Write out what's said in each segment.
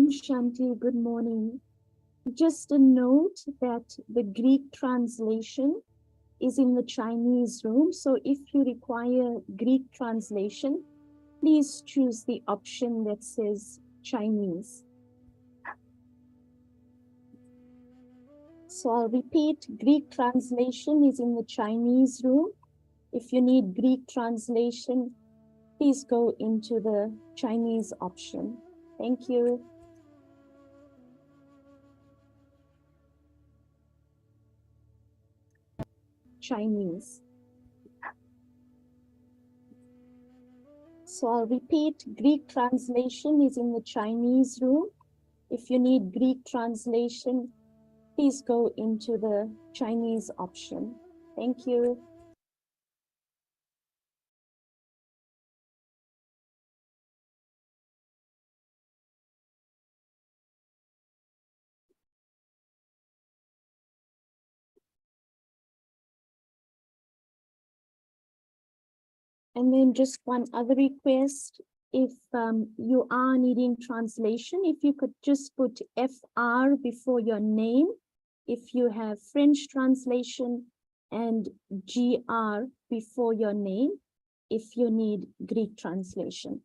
Om Shanti, good morning. Just a note that the Greek translation is in the Chinese room. So if you require Greek translation, please choose the option that says Chinese. So I'll repeat, Greek translation is in the Chinese room. If you need Greek translation, please go into the Chinese option. Thank you. Chinese. So I'll repeat, Greek translation is in the Chinese room. If you need Greek translation, please go into the Chinese option. Thank you. And then just one other request, if you are needing translation, if you could just put FR before your name, if you have French translation, and GR before your name, if you need Greek translation.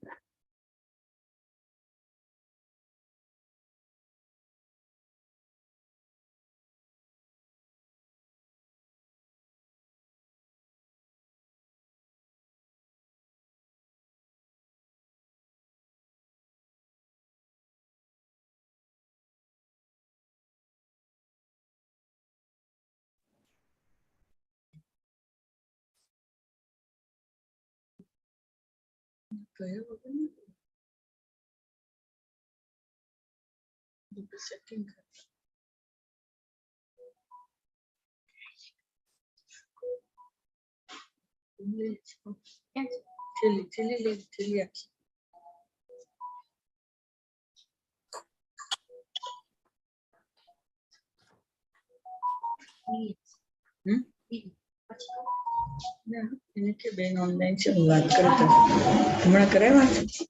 इनके Ben online से बात करता हमारा करे बात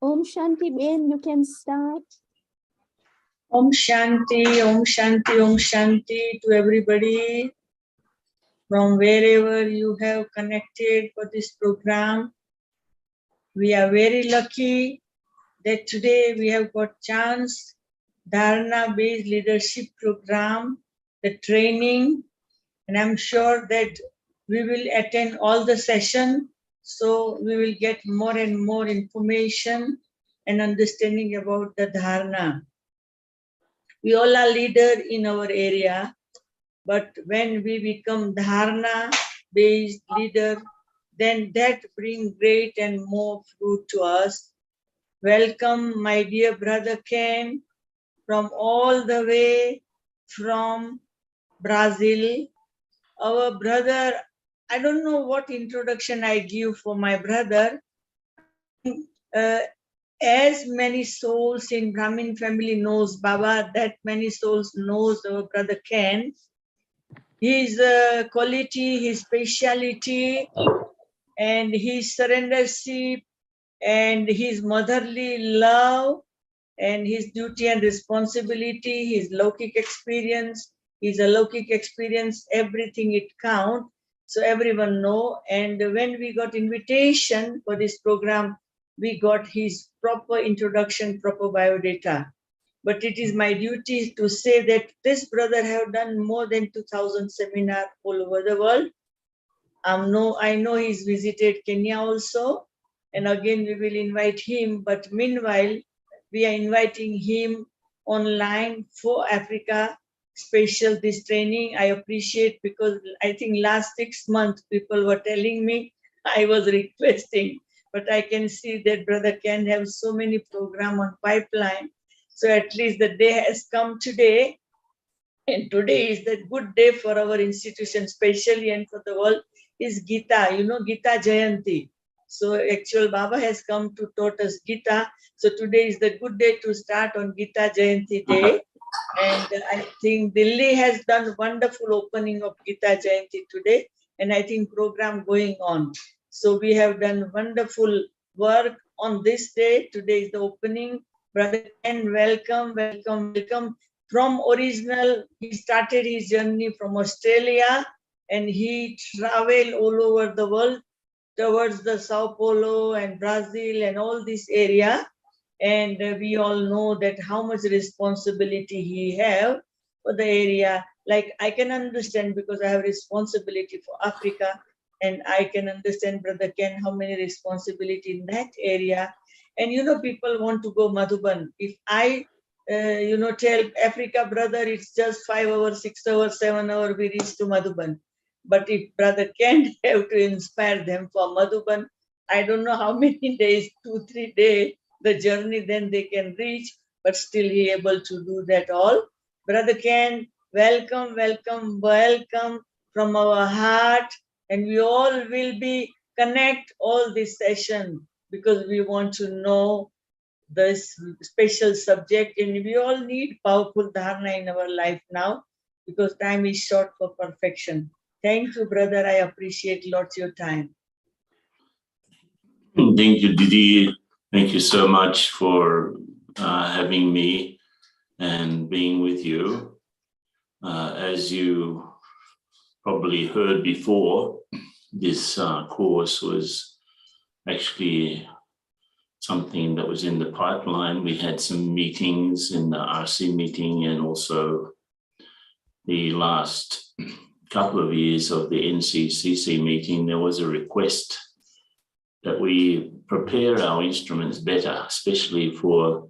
Om Shanti Ben, you can start. Om Shanti, Om Shanti, Om Shanti to everybody from wherever you have connected for this program. We are very lucky that today we have got chance Dharna-Based Leadership program, the training, and I'm sure that we will attend all the session, so we will get more and more information and understanding about the Dharna. We all are leader in our area, but when we become Dharna-based leader, then that brings great and more fruit to us. Welcome, my dear brother Ken, from all the way from Brazil. Our brother, I don't know what introduction I give for my brother. As many souls in Brahmin family knows Baba, that many souls knows our brother Ken. His quality, his speciality, and his surrendership, and his motherly love, and his duty and responsibility, his Lokik experience, his alokik experience, everything it counts. So everyone know. And when we got invitation for this program, we got his proper introduction, proper biodata. But it is my duty to say that this brother have done more than 2,000 seminars all over the world. I know he's visited Kenya also, and again we will invite him. But meanwhile, we are inviting him online for Africa special this training. I appreciate, because I think last 6 months people were telling me, I was requesting, but I can see that brother can have so many programs on pipeline. So at least the day has come today, and today is the good day for our institution, especially, and for the world. is Gita, Gita Jayanti. So actual Baba has come to taught us Gita. So today is the good day to start on Gita Jayanti day. And I think Delhi has done wonderful opening of Gita Jayanti today. And I think program going on. So we have done wonderful work on this day. Today is the opening. Brother Ken, welcome, welcome, welcome. From original, he started his journey from Australia and he traveled all over the world towards the Sao Paulo and Brazil and all this area. And we all know that how much responsibility he have for the area. Like I can understand because I have responsibility for Africa, and I can understand, Brother Ken, how many responsibility in that area. And people want to go Madhuban. If I tell Africa, brother, it's just 5 hours, 6 hours, 7 hours, we reach to Madhuban. But if Brother Ken have to inspire them for Madhuban, I don't know how many days, 2-3 days, the journey then they can reach, but still he able to do that all. Brother Ken, welcome, welcome, welcome from our heart. And we all will be connect all this session because we want to know this special subject, and we all need powerful dharna in our life now because time is short for perfection. Thank you, brother. I appreciate lots your time. Thank you, Didi. Thank you so much for having me and being with you. As you probably heard before, this course was actually something that was in the pipeline. We had some meetings in the RC meeting and also the last couple of years of the NCCC meeting, there was a request that we prepare our instruments better, especially for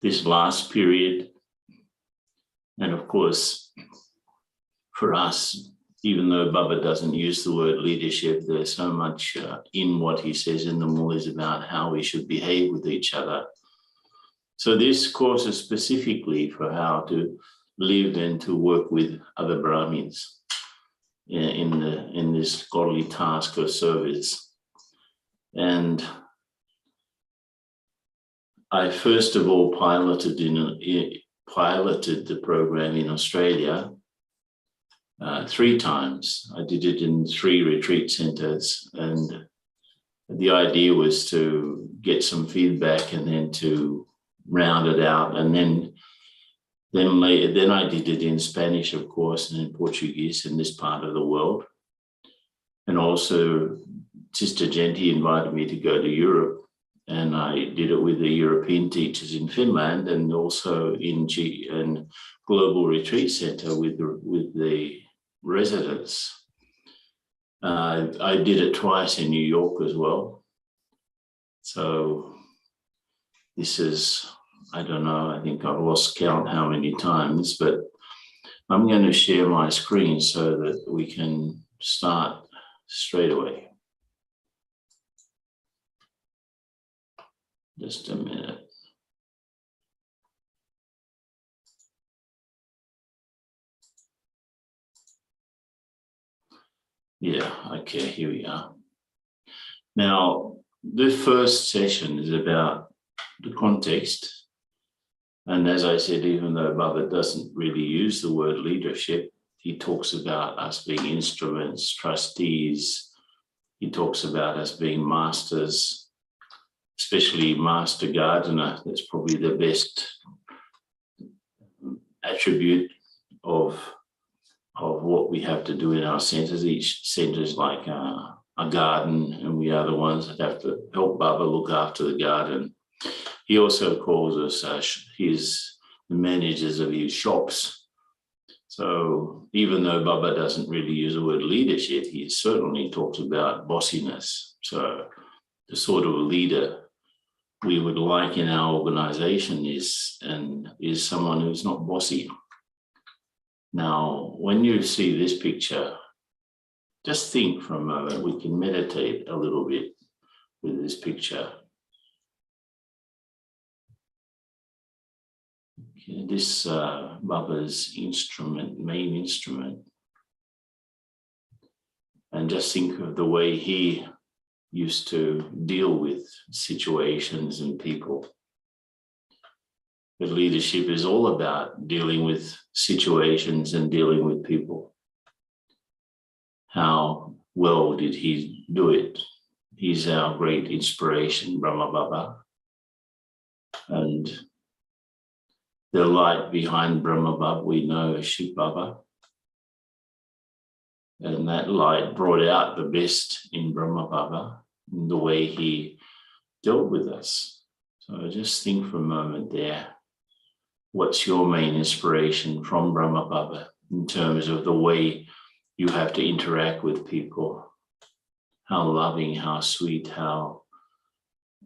this last period. And of course, for us, even though Baba doesn't use the word leadership, there's so much in what he says in the Mulis about how we should behave with each other. So this course is specifically for how to live and to work with other Brahmins in this godly task of service. And I first of all piloted the program in Australia 3 times. I did it in 3 retreat centers, and the idea was to get some feedback and then to round it out. And then I did it in Spanish, of course, and in Portuguese in this part of the world. And also Sister Genti invited me to go to Europe, and I did it with the European teachers in Finland and also in Global Retreat Center with the residents. I did it twice in New York as well. So this is, I don't know, I think I've lost count how many times, but I'm going to share my screen so that we can start straight away. Just a minute. Yeah, okay, here we are. Now, the first session is about the context. And as I said, even though Baba doesn't really use the word leadership, he talks about us being instruments, trustees. He talks about us being masters, especially master gardener. That's probably the best attribute of what we have to do in our centers. Each center is like a garden, and we are the ones that have to help Baba look after the garden. He also calls us the managers of his shops. So even though Baba doesn't really use the word leadership, he certainly talks about bossiness. So the sort of leader we would like in our organization is someone who's not bossy. Now, when you see this picture, just think for a moment. We can meditate a little bit with this picture. Okay, this Baba's instrument, main instrument. And just think of the way he used to deal with situations and people. But leadership is all about dealing with situations and dealing with people. How well did he do it? He's our great inspiration, Brahma Baba. And the light behind Brahma Baba we know as Shiv Baba. And that light brought out the best in Brahma Baba, in the way he dealt with us. So just think for a moment there. What's your main inspiration from Brahma Baba in terms of the way you have to interact with people? How loving, how sweet, how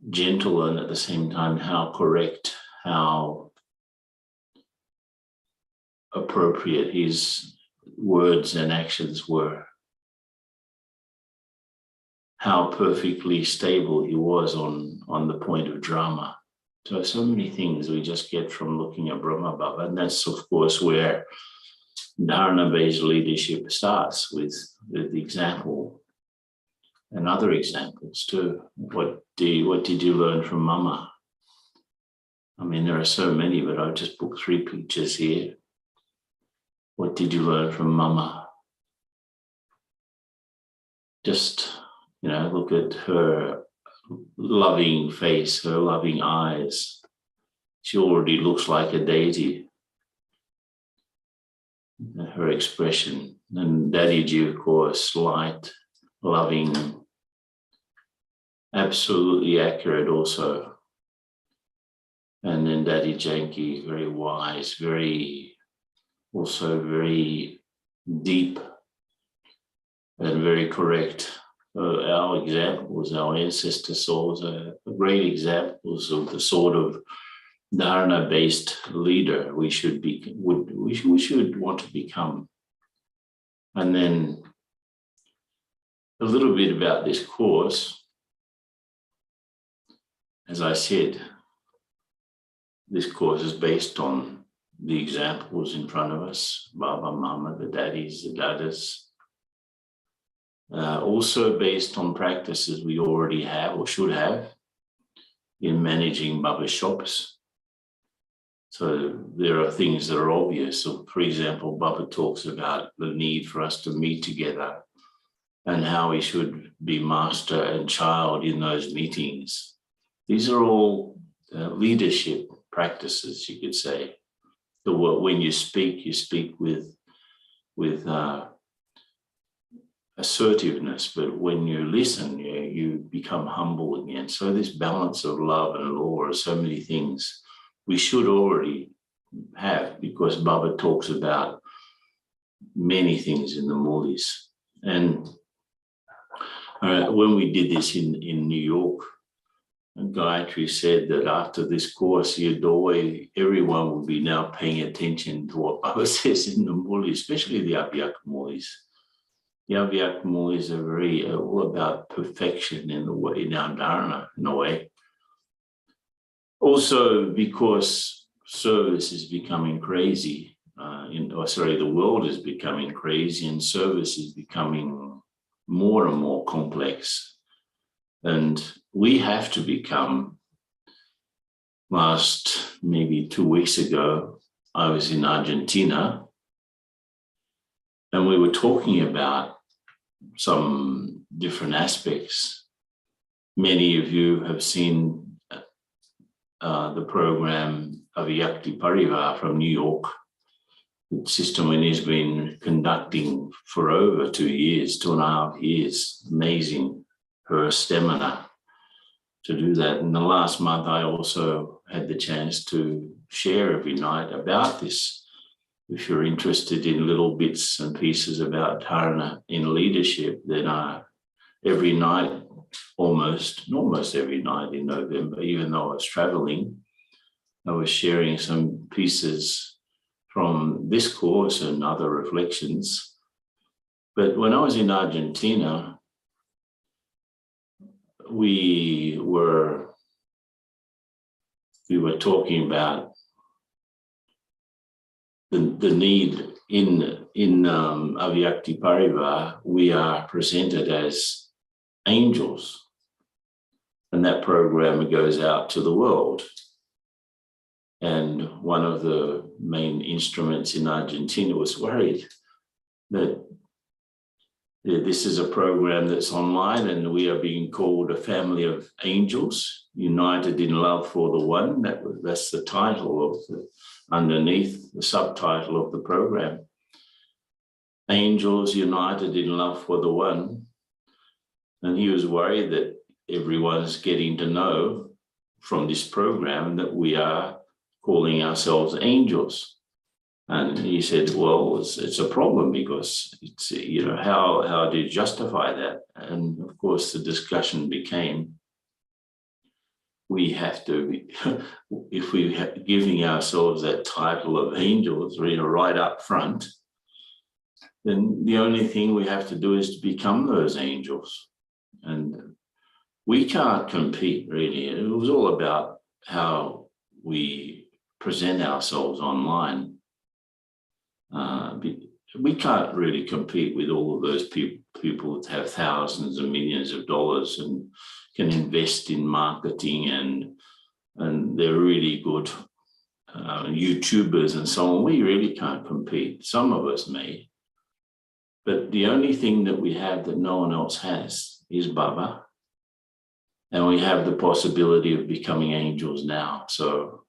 gentle, and at the same time, how correct, how appropriate his words and actions were. How perfectly stable he was on the point of drama. So many things we just get from looking at Brahma Baba. And that's, of course, where Dharna-based leadership starts with the example and other examples too. What did you learn from Mama? I mean, there are so many, but I've just put 3 pictures here. What did you learn from Mama? Just, look at her loving face, her loving eyes. She already looks like a deity. Her expression. And Daddyji, of course, light, loving, absolutely accurate also. And then Daddy Janki, very wise, very deep and very correct. Our examples, our ancestor souls are great examples of the sort of Dharna-based leader we should want to become. And then a little bit about this course. As I said, this course is based on the examples in front of us, Baba, Mama, the daddies, the dadas. Also based on practices we already have or should have in managing Baba's shops. So there are things that are obvious. So for example, Baba talks about the need for us to meet together and how we should be master and child in those meetings. These are all leadership practices, you could say. When you speak with assertiveness, but when you listen, you become humble again. So this balance of love and law are so many things we should already have, because Baba talks about many things in the Mulis. And when we did this in New York, Gayatri said that after this course, everyone will be now paying attention to what Baba says in the Mulis, especially the Abhyak Mulis. The Abhyak Mulis are very all about perfection in our Dharna, in a way. Also, because service is becoming crazy, the world is becoming crazy, and service is becoming more and more complex. And we have to become, maybe 2 weeks ago, I was in Argentina, and we were talking about some different aspects. Many of you have seen the program of Yakti Parivar from New York. Sister Winnie's been conducting for over 2 years, 2.5 years. Amazing, her stamina to do that. And the last month, I also had the chance to share every night about this. If you're interested in little bits and pieces about Dharna in leadership, then every night, almost every night in November, even though I was traveling, I was sharing some pieces from this course and other reflections. But when I was in Argentina, we were talking about the need in in Avyakti Parivar, we are presented as angels. And that program goes out to the world. And one of the main instruments in Argentina was worried that this is a program that's online and we are being called a family of angels, united in love for the one. That's the title of underneath the subtitle of the program. Angels united in love for the one. And he was worried that everyone's getting to know from this program that we are calling ourselves angels. And he said, well, it's a problem because it's, how do you justify that? And of course, the discussion became, we have to be, if we are giving ourselves that title of angels, right up front, then the only thing we have to do is to become those angels. And we can't compete, really. It was all about how we present ourselves online. We can't really compete with all of those people that have thousands of millions of dollars and can invest in marketing and they're really good YouTubers and so on. We really can't compete. Some of us may. But the only thing that we have that no one else has is Baba. And we have the possibility of becoming angels now. So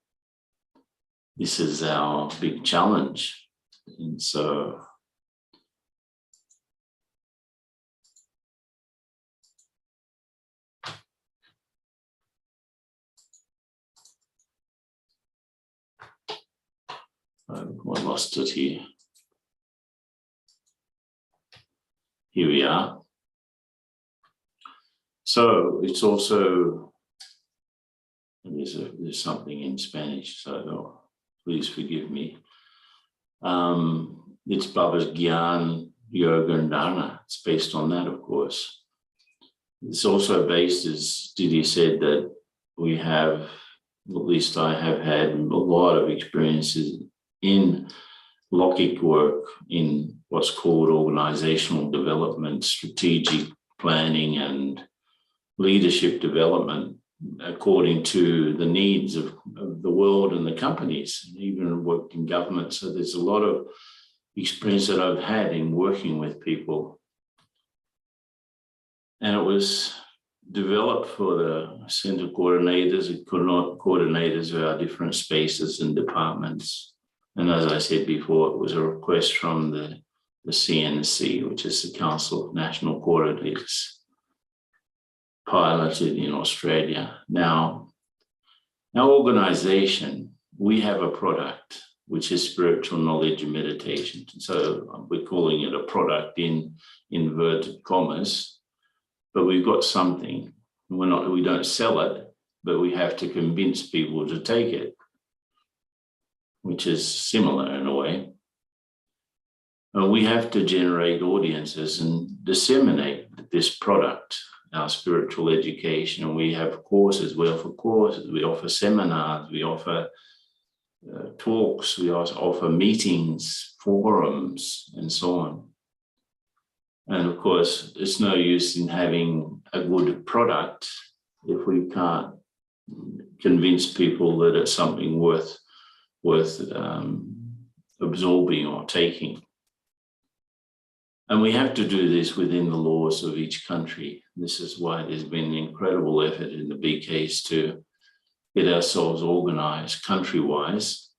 this is our big challenge. And so I lost it here. Here we are. So it's also, there's something in Spanish, so please forgive me. It's Baba's Gyan, Yoga and Dharna. It's based on that, of course. It's also based, as Didi said, that we have, at least I have had a lot of experiences in Logic work in what's called organizational development, strategic planning and leadership development according to the needs of the world and the companies, even worked in government. So there's a lot of experience that I've had in working with people. And it was developed for the center coordinators of our different spaces and departments. And as I said before, it was a request from the CNC, which is the Council of National Coordinators, piloted in Australia. Now, our organization, we have a product, which is spiritual knowledge and meditation. So we're calling it a product in inverted commas, but we've got something. We don't sell it, but we have to convince people to take it, which is similar in a way. We have to generate audiences and disseminate this product, our spiritual education. And we have courses, we offer seminars, we offer talks, we also offer meetings, forums, and so on. And of course, it's no use in having a good product if we can't convince people that it's something worth absorbing or taking. And we have to do this within the laws of each country. This is why there's been incredible effort in the BKs to get ourselves organized country-wise.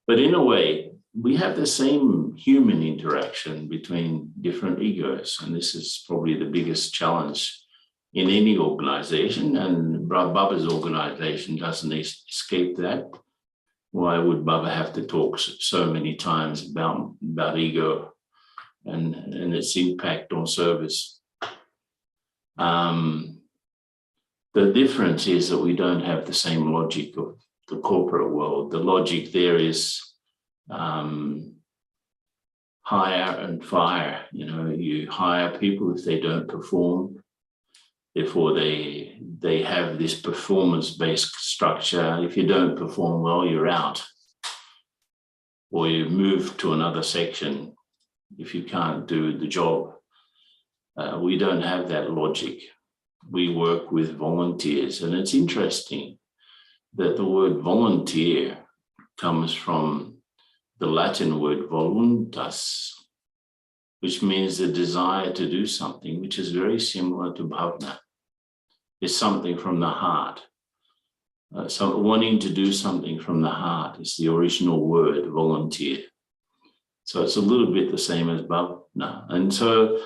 But in a way, we have the same human interaction between different egos. And this is probably the biggest challenge in any organization. And Baba's organization doesn't escape that. Why would Baba have to talk so many times about ego and its impact on service? The difference is that we don't have the same logic of the corporate world. The logic there is hire and fire. You hire people if they don't perform. Therefore, they have this performance-based structure. If you don't perform well, you're out. or you move to another section if you can't do the job. We don't have that logic. We work with volunteers, and it's interesting that the word volunteer comes from the Latin word voluntas, which means the desire to do something, which is very similar to bhavna. It's something from the heart. So wanting to do something from the heart is the original word, volunteer. So it's a little bit the same as bhavna. And so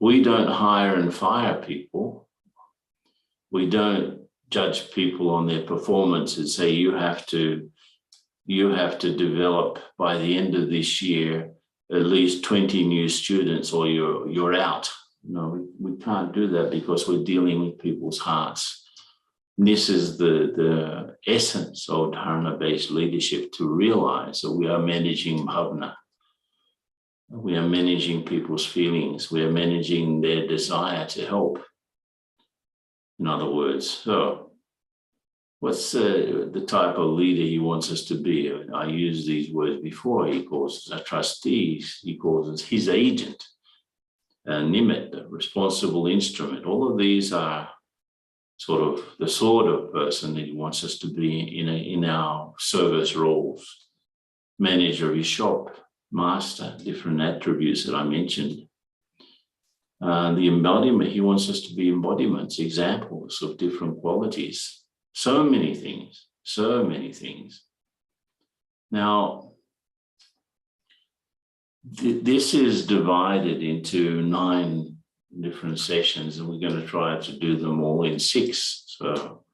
we don't hire and fire people. We don't judge people on their performance and say, you have to develop by the end of this year at least 20 new students or you're out. No, we can't do that because we're dealing with people's hearts. This is the essence of Dharna-based leadership, to realize that we are managing bhavna. We are managing people's feelings. We are managing their desire to help. In other words, so what's the type of leader he wants us to be? I used these words before. He calls us a trustee. He calls us his agent, a nimit, a responsible instrument. All of these are the sort of person that he wants us to be in our service roles. Manager of his shop, master, different attributes that I mentioned. The embodiment, he wants us to be embodiments, examples of different qualities. So many things, so many things. Now, this is divided into 9 different sessions, and we're going to try to do them all in 6. So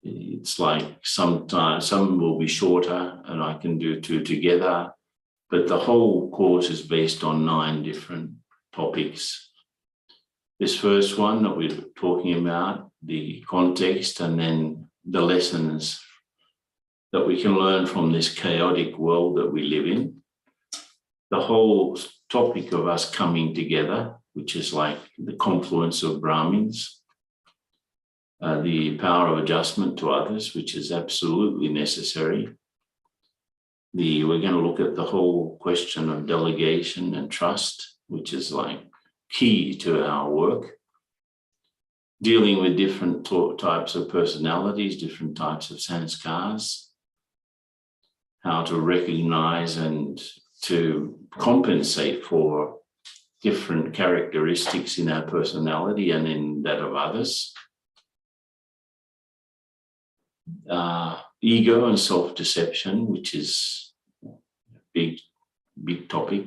it's like sometimes some will be shorter and I can do 2 together, but the whole course is based on 9 different topics. This first one that we're talking about, the context, and then the lessons that we can learn from this chaotic world that we live in. The whole topic of us coming together, which is like the confluence of Brahmins, the power of adjustment to others, which is absolutely necessary. We're going to look at the whole question of delegation and trust, which is like key to our work. Dealing with different types of personalities, different types of sanskars, how to recognize and to compensate for different characteristics in our personality and in that of others. Ego and self-deception, which is a big topic.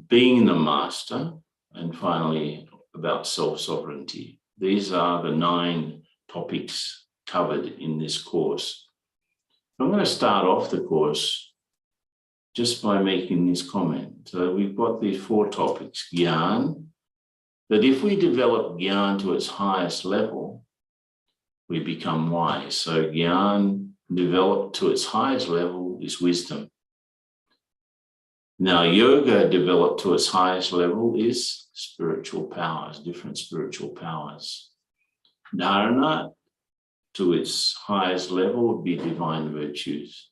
Being the master, and finally about self-sovereignty. These are the 9 topics covered in this course. I'm going to start off the course just by making this comment. So we've got these 4 topics. Gyan, that if we develop Gyan to its highest level, we become wise. So Gyan developed to its highest level is wisdom. Now yoga developed to its highest level is spiritual powers, different spiritual powers. Dharana to its highest level would be divine virtues.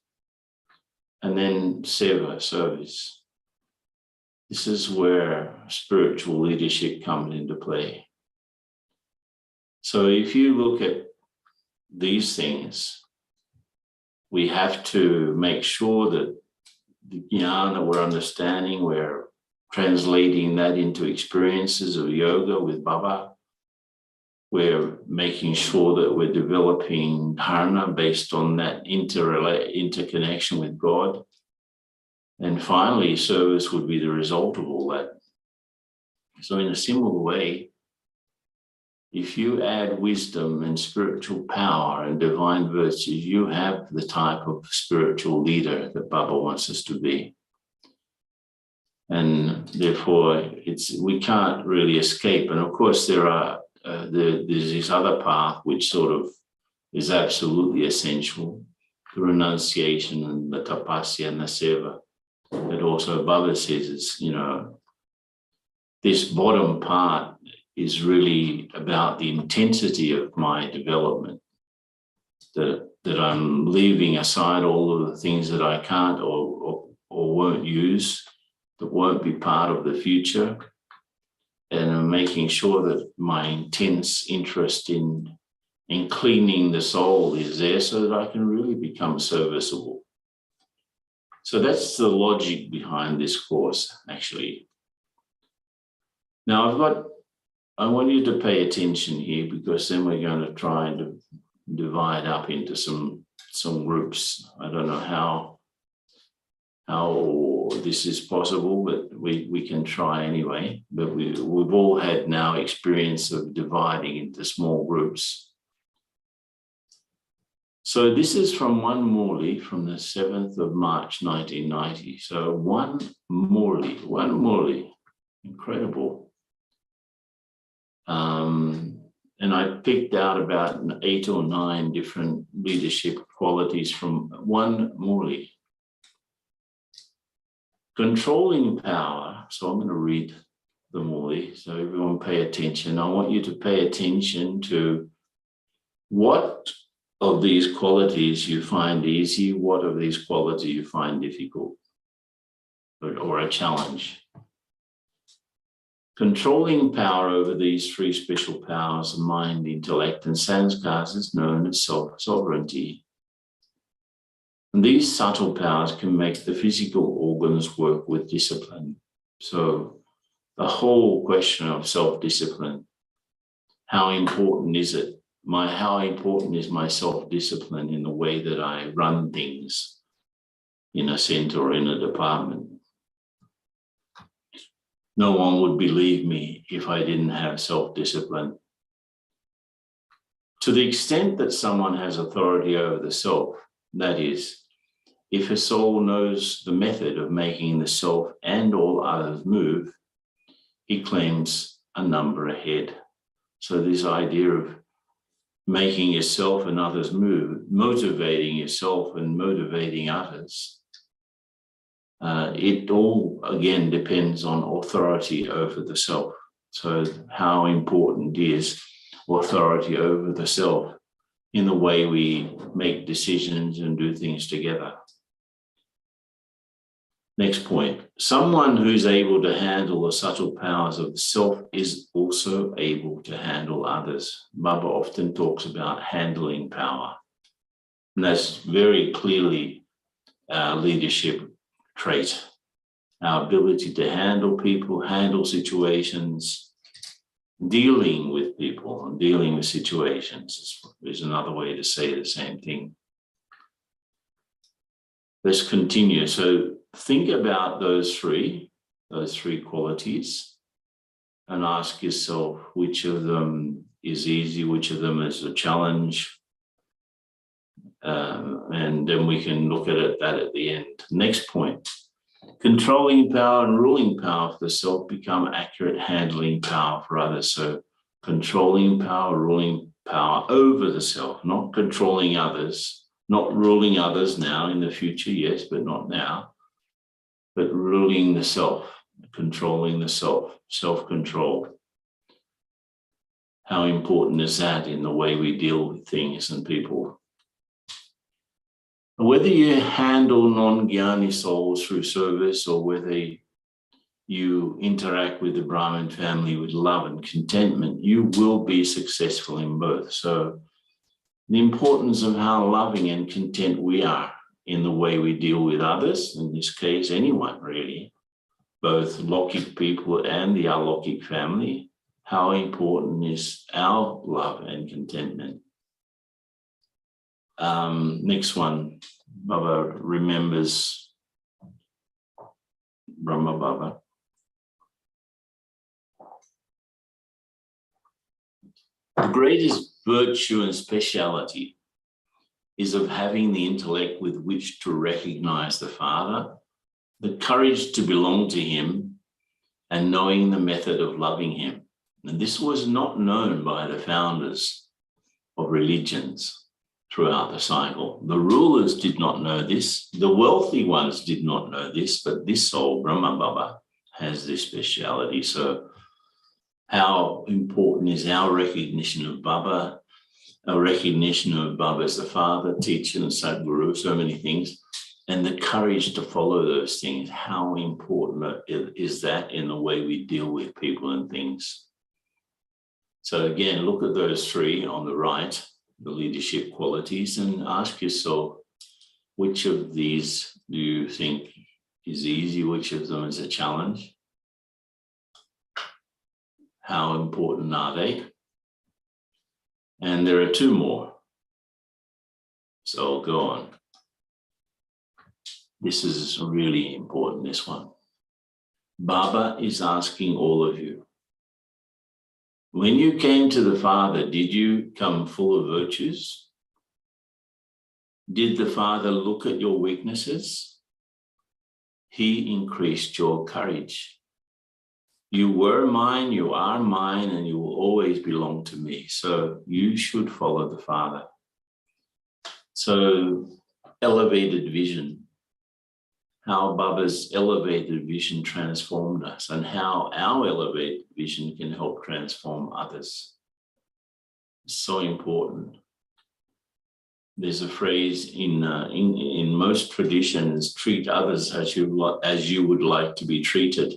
And then seva, service. This is where spiritual leadership comes into play. So if you look at these things, we have to make sure that the jnana that we're understanding, we're translating that into experiences of yoga with Baba. We're making sure that we're developing dharna based on that interconnection with God. And finally, service would be the result of all that. So in a similar way, if you add wisdom and spiritual power and divine virtues, you have the type of spiritual leader that Baba wants us to be. And therefore, we can't really escape. And of course, there's this other path which sort of is absolutely essential, the renunciation and the tapasya and the seva. But also Baba says it's, this bottom part is really about the intensity of my development. That that I'm leaving aside all of the things that I can't or won't use, that won't be part of the future. And I'm making sure that my intense interest in cleaning the soul is there so that I can really become serviceable. So that's the logic behind this course, actually. Now I want you to pay attention here, because then we're going to try and divide up into some groups. I don't know how this is possible, but we can try anyway. But we've all had now experience of dividing into small groups. So this is from one Murli from the 7th of March, 1990. So one Murli, incredible. And I picked out about 8 or 9 different leadership qualities from one Murli. Controlling power. So I'm going to read the Murli. So everyone pay attention. I want you to pay attention to what of these qualities you find easy, what of these qualities you find difficult or a challenge. Controlling power over these 3 special powers of mind, intellect, and sanskars is known as self-sovereignty. And these subtle powers can make the physical organs work with discipline. So the whole question of self-discipline, how important is it? How important is my self-discipline in the way that I run things in a center or in a department? No one would believe me if I didn't have self-discipline. To the extent that someone has authority over the self, that is, if a soul knows the method of making the self and all others move, he claims a number ahead. So this idea of making yourself and others move, motivating yourself and motivating others, it all, again, depends on authority over the self. So how important is authority over the self in the way we make decisions and do things together? Next point, someone who's able to handle the subtle powers of the self is also able to handle others. Baba often talks about handling power. And that's very clearly our leadership trait, our ability to handle people, handle situations, dealing with people and dealing with situations is another way to say the same thing. Let's continue. So think about those three qualities and ask yourself which of them is easy, which of them is a challenge. And then we can look at that at the end. Next point, controlling power and ruling power for the self become accurate handling power for others. So controlling power, ruling power over the self, not controlling others, not ruling others now, in the future, yes, but not now, but ruling the self, controlling the self, self-control. How important is that in the way we deal with things and people? Whether you handle non-jnani souls through service or whether you interact with the Brahmin family with love and contentment, you will be successful in both. So the importance of how loving and content we are in the way we deal with others, in this case, anyone really, both Lokik people and the Alokik family, how important is our love and contentment? Next one, Baba remembers Brahma Baba. The greatest virtue and speciality is of having the intellect with which to recognize the Father, the courage to belong to him, and knowing the method of loving him. And this was not known by the founders of religions throughout the cycle. The rulers did not know this. The wealthy ones did not know this, but this soul, Brahma Baba, has this speciality. So how important is our recognition of Baba a recognition of Baba as the father, teacher, and Sadhguru, so many things, and the courage to follow those things. How important is that in the way we deal with people and things? So again, look at those three on the right, the leadership qualities, and ask yourself, which of these do you think is easy? Which of them is a challenge? How important are they? And there are two more. So I'll go on. This is really important, this one. Baba is asking all of you, when you came to the Father, did you come full of virtues? Did the Father look at your weaknesses? He increased your courage. You were mine, you are mine, and you will always belong to me. So you should follow the Father. So elevated vision, how Baba's elevated vision transformed us and how our elevated vision can help transform others. It's so important. There's a phrase in most traditions, treat others as you would like to be treated.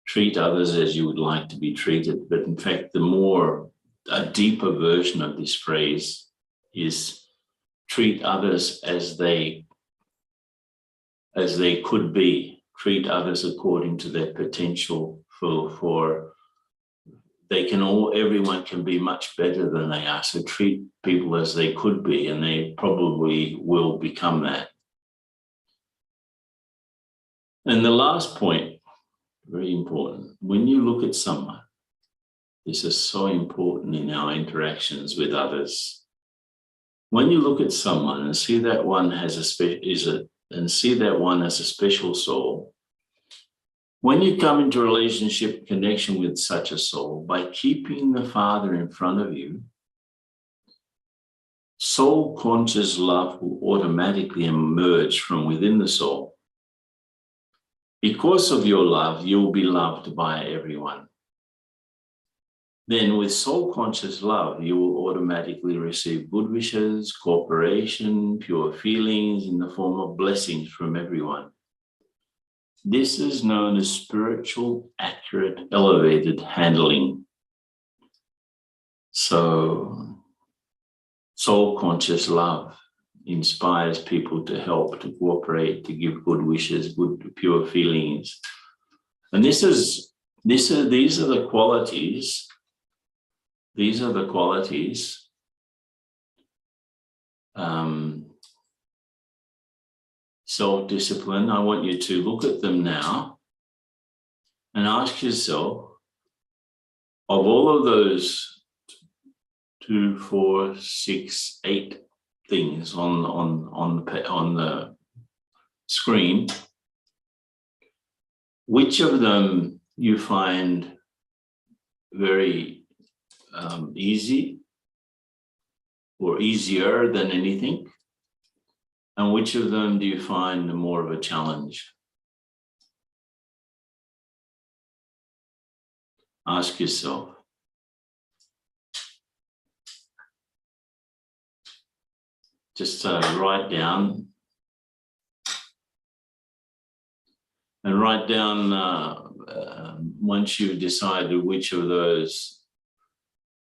Treat others as you would like to be treated. But in fact, a deeper version of this phrase is treat others as they could be. Treat others according to their potential for everyone can be much better than they are. So treat people as they could be, and they probably will become that. And the last point, very important, when you look at someone, this is so important in our interactions with others. When you look at someone and see that one has a special soul, when you come into relationship connection with such a soul, by keeping the Father in front of you, soul-conscious love will automatically emerge from within the soul. Because of your love, you'll be loved by everyone. Then with soul-conscious love, you will automatically receive good wishes, cooperation, pure feelings in the form of blessings from everyone. This is known as spiritual, accurate, elevated handling. So, soul-conscious love inspires people to help, to cooperate, to give good wishes, good, pure feelings. And these are the qualities. These are the qualities self-discipline. I want you to look at them now and ask yourself, of all of those 2, 4, 6, 8 things on the screen, which of them you find very easy or easier than anything? And which of them do you find more of a challenge? Ask yourself. Just write down. And write down, once you've decided which of those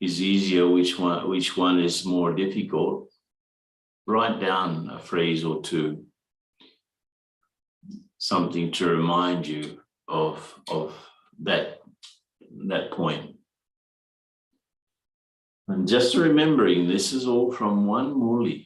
is easier, which one is more difficult, write down a phrase or two, something to remind you of that point. And just remembering, this is all from one muli.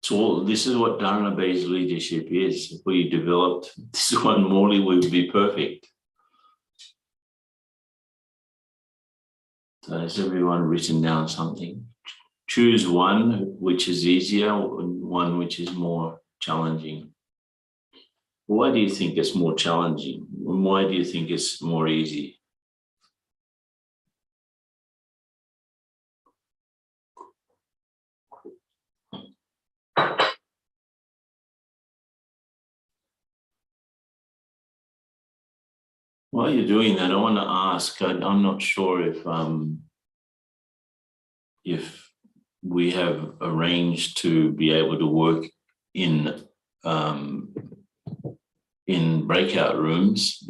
So this is what Dharna-based leadership is. If we developed this one muli, we would be perfect. So has everyone written down something? Choose one which is easier and one which is more challenging. Why do you think it's more challenging? And why do you think it's more easy? while you're doing that, I want to ask, I'm not sure if we have arranged to be able to work in breakout rooms.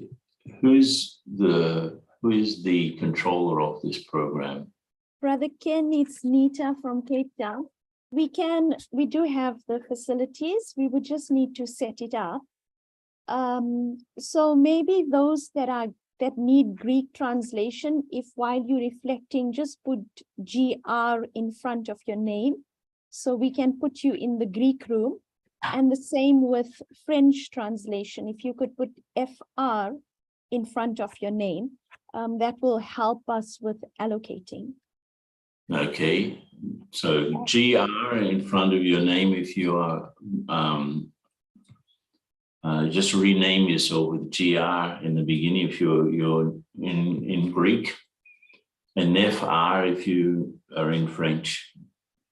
Who is the controller of this program? Brother Ken, it's Nita from Cape Town. We do have the facilities. We would just need to set it up. So maybe those that need Greek translation, if while you're reflecting, just put GR in front of your name, so we can put you in the Greek room. And the same with French translation. If you could put FR in front of your name, that will help us with allocating. Okay, so GR in front of your name if you are, just rename yourself with GR in the beginning if you're in Greek, and FR if you are in French.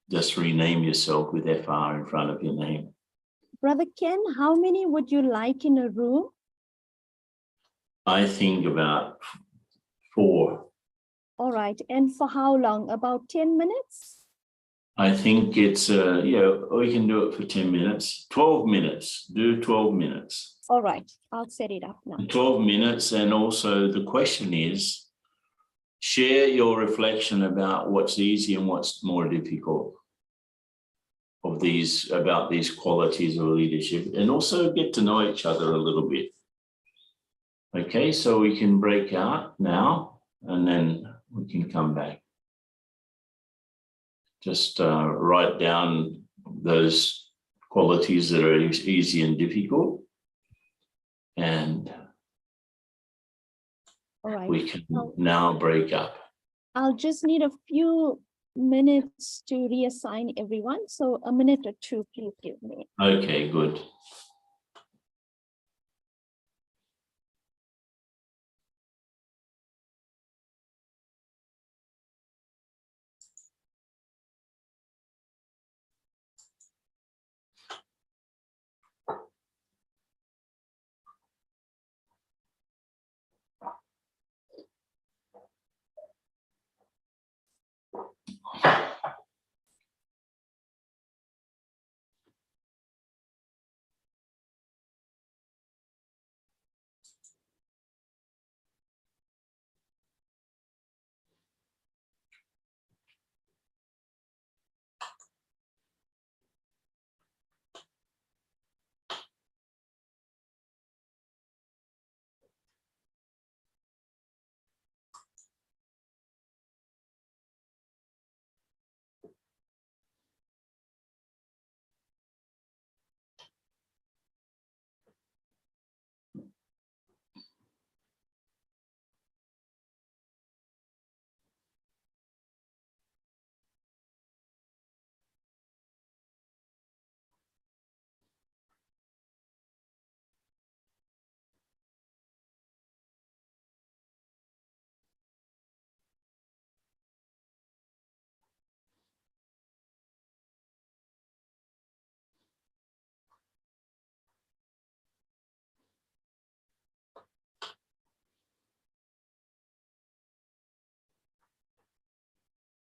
Just rename yourself with FR in front of your name. Brother Ken, how many would you like in a room? I think about 4. All right, and for how long? About 10 minutes? I think it's, we can do it for 10 minutes, 12 minutes, do 12 minutes. All right, I'll set it up now. 12 minutes, and also the question is, share your reflection about what's easy and what's more difficult about these qualities of leadership, and also get to know each other a little bit. Okay, so we can break out now, and then we can come back. Just write down those qualities that are easy and difficult, and All right. we can now break up. I'll just need a few minutes to reassign everyone. So a minute or two, please give me. Okay, good.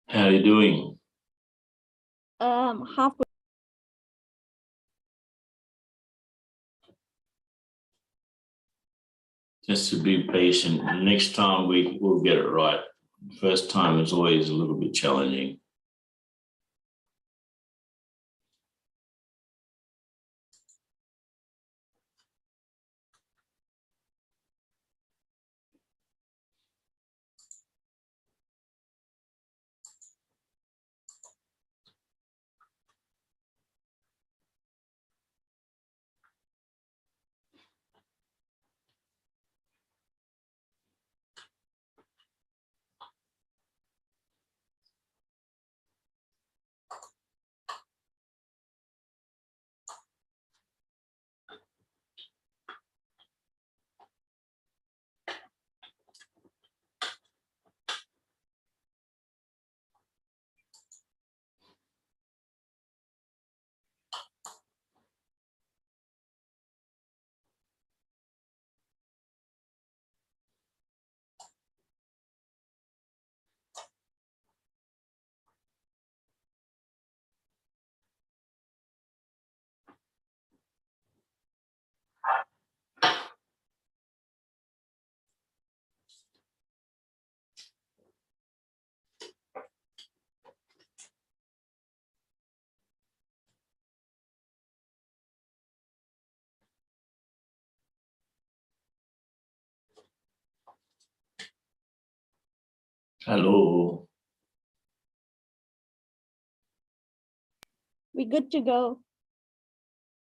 How are you doing? Halfway. Just to be patient. Next time we'll get it right. First time is always a little bit challenging. Hello. We're good to go.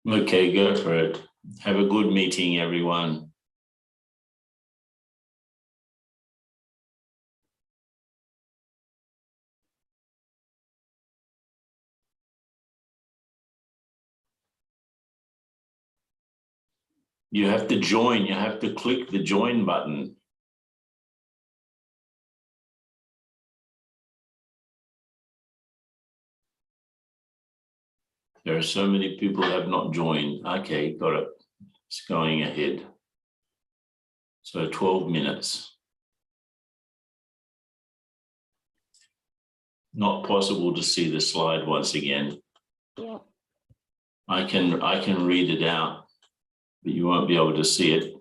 Okay, go for it. Have a good meeting, everyone. You have to join. You have to click the join button. There are so many people who have not joined. Okay, got it. It's going ahead. So 12 minutes. Not possible to see the slide once again. Yeah. I can read it out, but you won't be able to see it.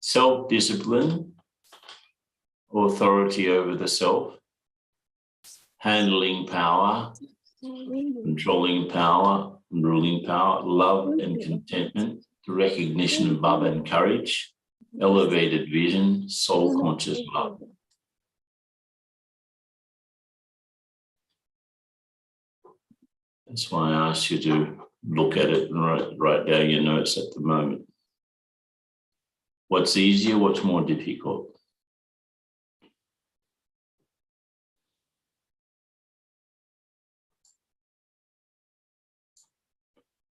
Self-discipline, authority over the self, handling power, controlling power, ruling power, love and contentment, the recognition of love and courage, elevated vision, soul conscious love. That's why I asked you to look at it and write down your notes at the moment. What's easier, what's more difficult?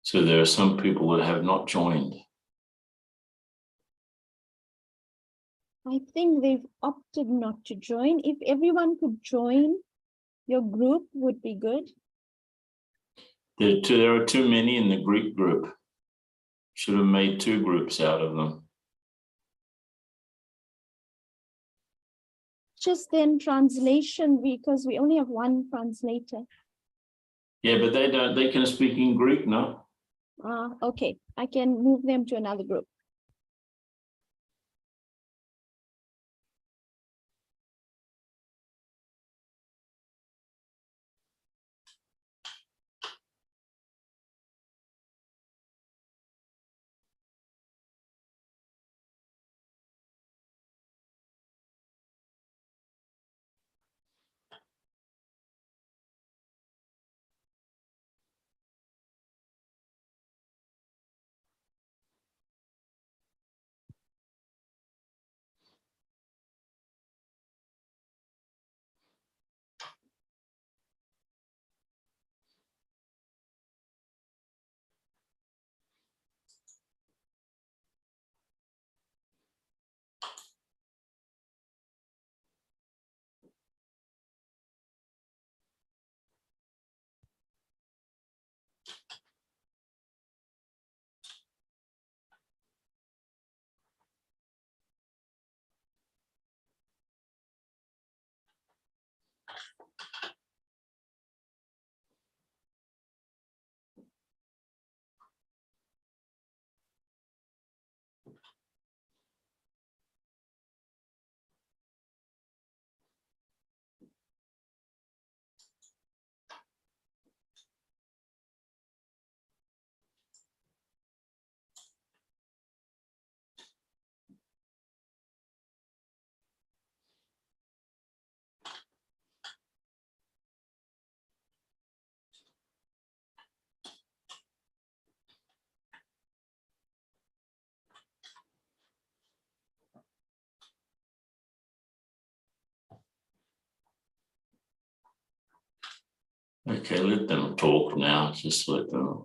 So there are some people that have not joined. I think they've opted not to join. If everyone could join, your group would be good. There are too many in the Greek group. Should have made 2 groups out of them. Just then translation, because we only have one translator. Yeah, but they can speak in Greek, no? Okay, I can move them to another group. Okay, let them talk now. Just let them.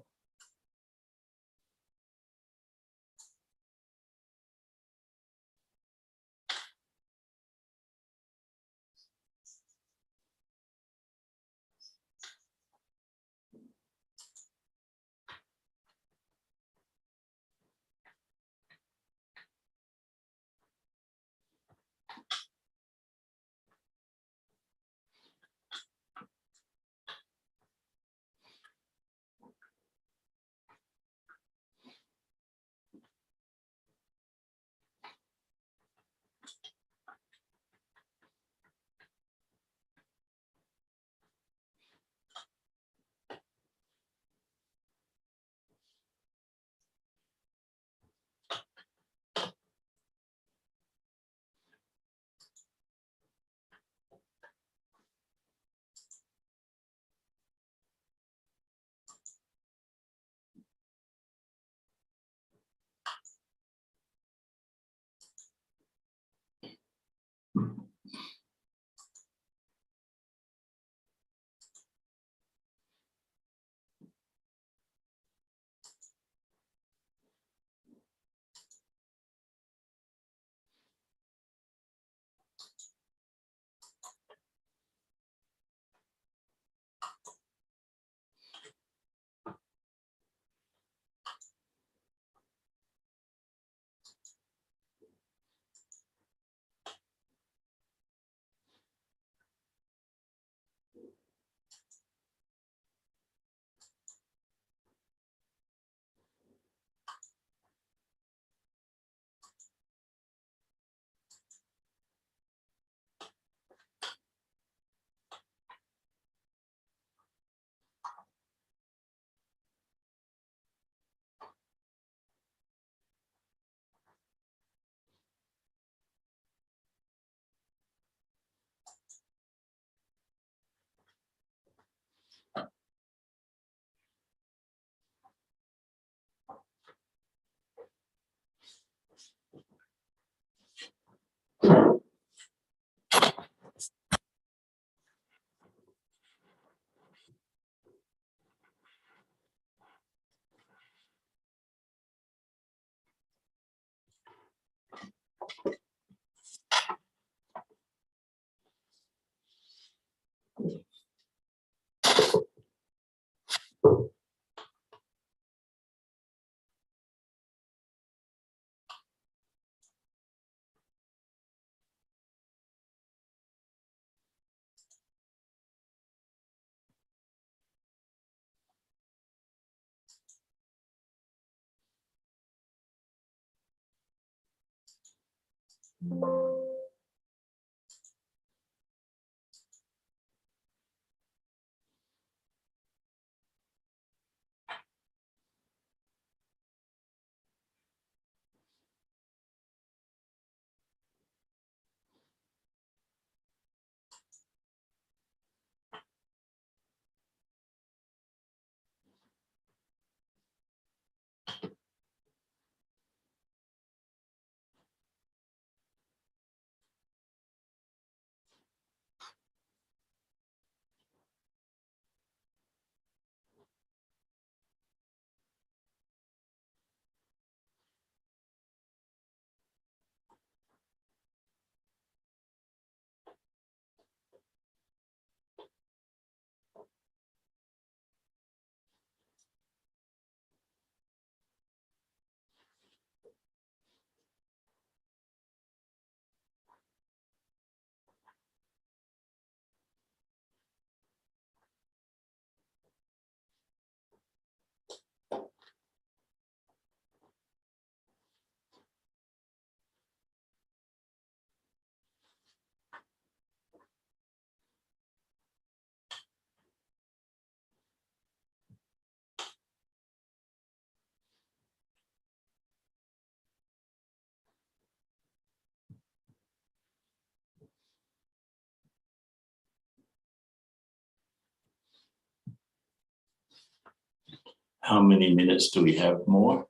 How many minutes do we have more?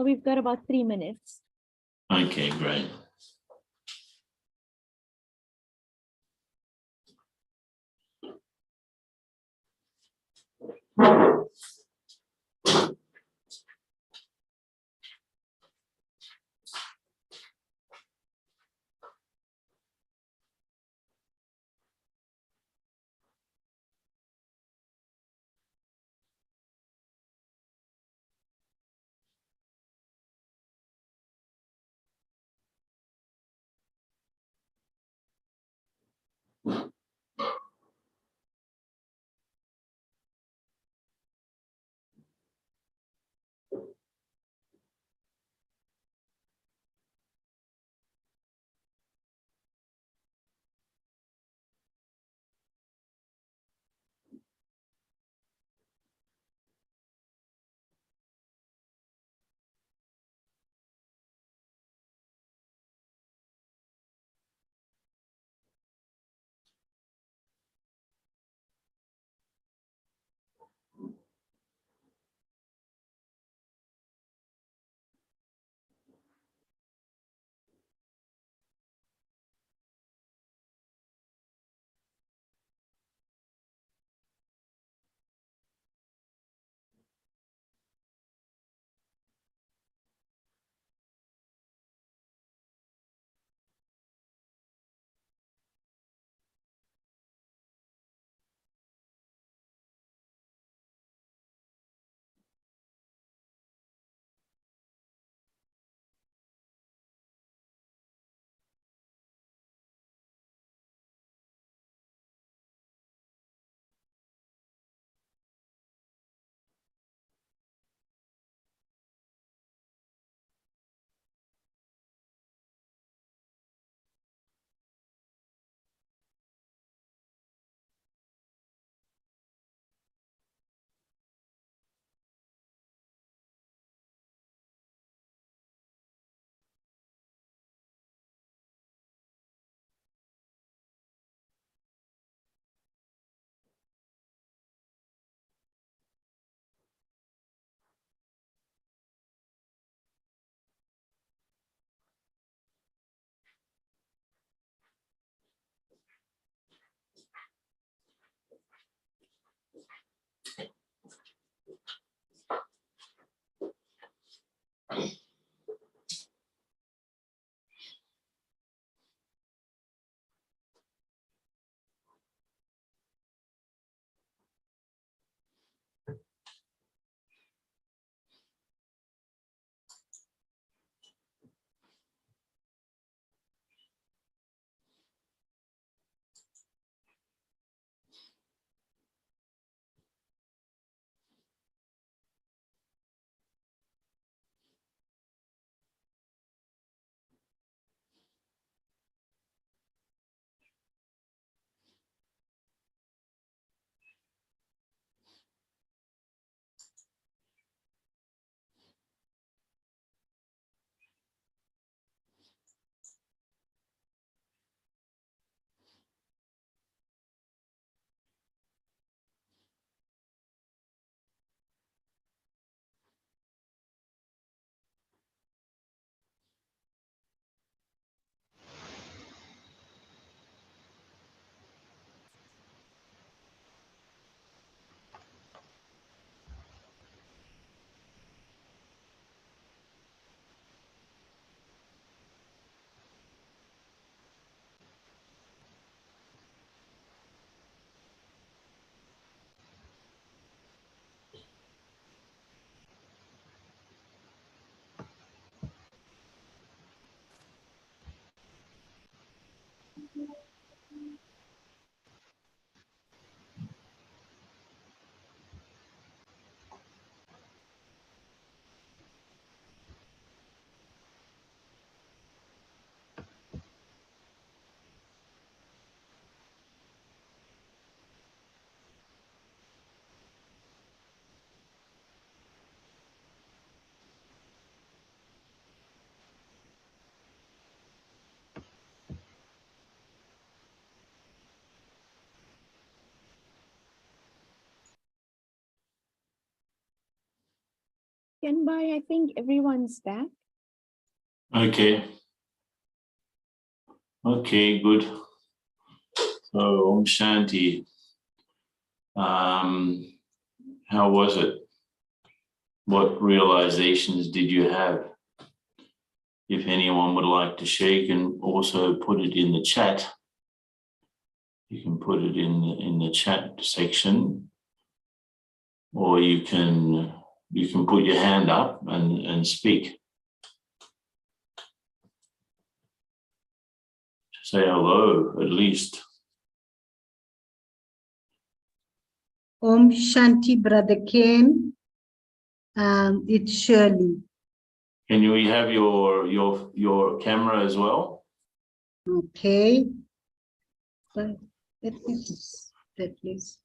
We've got about 3 minutes. Okay, great. stand by. I think everyone's back. Okay. Okay, good. So, Om Shanti. How was it? What realizations did you have? If anyone would like to share, you can also put it in the chat. You can put it in the chat section, or you can put your hand up and speak. Say hello, at least. Om Shanti, Brother Ken. It's Shirley. Can we have your camera as well? Okay. But let me just that please.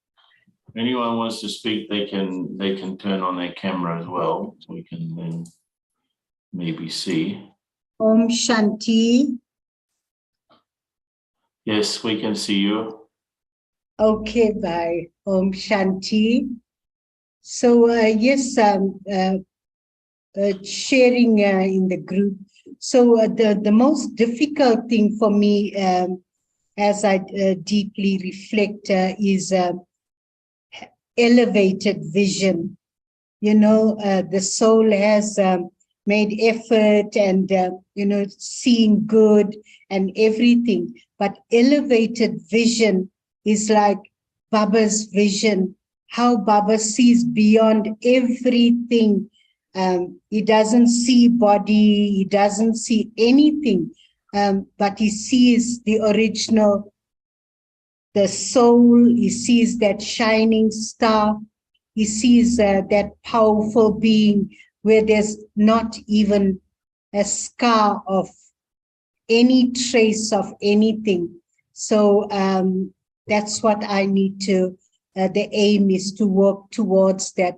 If anyone wants to speak, they can turn on their camera as well, so we can then maybe see. Om Shanti. Yes, we can see you. Okay, bye. Om Shanti. So yes, sharing in the group. So the most difficult thing for me, as I deeply reflect, is elevated vision. You know, the soul has made effort and, you know, seeing good and everything. But elevated vision is like Baba's vision, how Baba sees beyond everything. He doesn't see body, he doesn't see anything, but he sees the original, the soul, he sees that shining star, he sees that powerful being where there's not even a scar of any trace of anything. So that's what I need to, the aim is to work towards that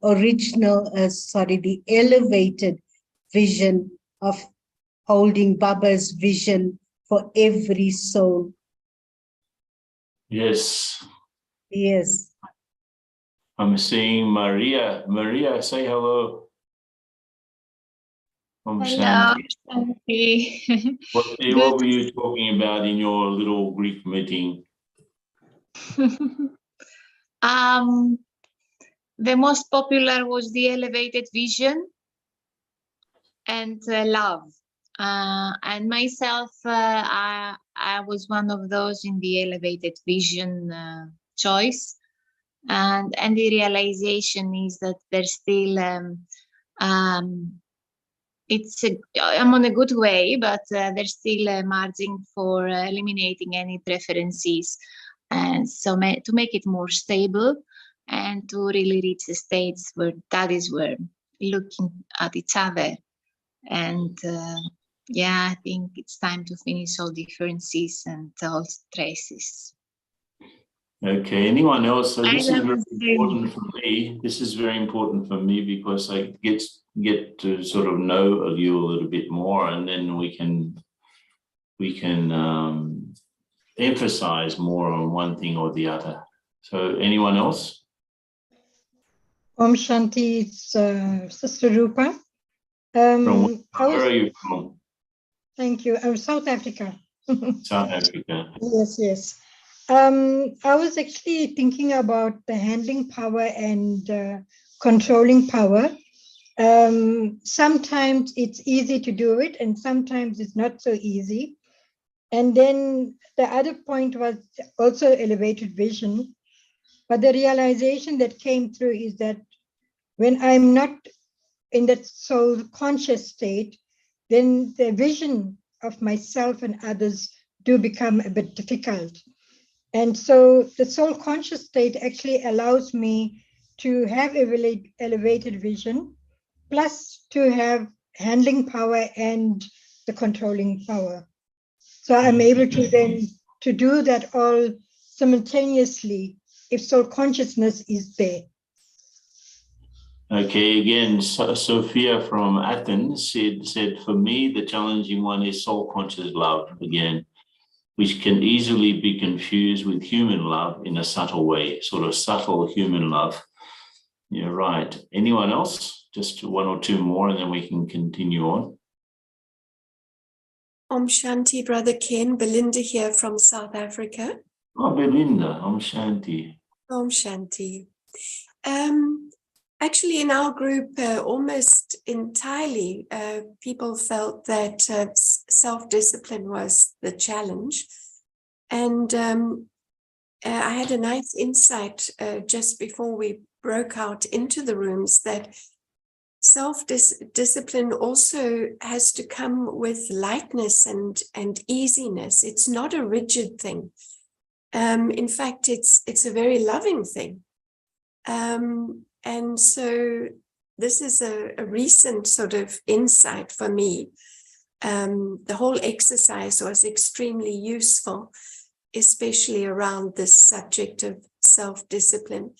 original, the elevated vision of holding Baba's vision for every soul. Yes. Yes. I'm seeing Maria. Maria, say hello. Om Hello, Shanti. Shanti. What were you talking about in your little Greek meeting? The most popular was the elevated vision and love. And myself, I was one of those in the elevated vision choice. And the realization is that there's still, I'm on a good way, but there's still a margin for eliminating any preferences. And so to make it more stable and to really reach the states where that is where looking at each other. And yeah, I think it's time to finish all differences and all stresses. Okay, anyone else? So this is very important important. for me. This is very important for me because I get to sort of know you a little bit more, and then we can emphasize more on one thing or the other. So anyone else? Om Shanti, it's Sister Rupa. Where are you from? Thank you. South Africa. South Africa. Yes. I was actually thinking about the handling power and controlling power. Sometimes it's easy to do it, and sometimes it's not so easy. And then the other point was also elevated vision. But the realization that came through is that when I'm not in that soul conscious state, then the vision of myself and others do become a bit difficult. And so the soul conscious state actually allows me to have elevated vision, plus to have handling power and the controlling power. So I'm able to then to do that all simultaneously if soul consciousness is there. Okay, again, Sophia from Athens said, for me, the challenging one is soul conscious love again, which can easily be confused with human love in a subtle way, sort of subtle human love. You're right. Anyone else just one or two more, and then we can continue on. Om Shanti, Brother Ken. Belinda here from South Africa. Oh, Belinda, Om Shanti. Om Shanti. Actually, in our group, almost entirely, people felt that self-discipline was the challenge. And I had a nice insight just before we broke out into the rooms that self-discipline also has to come with lightness and easiness. It's not a rigid thing. In fact, it's a very loving thing. And so this is a recent sort of insight for me. The whole exercise was extremely useful, especially around this subject of self-discipline.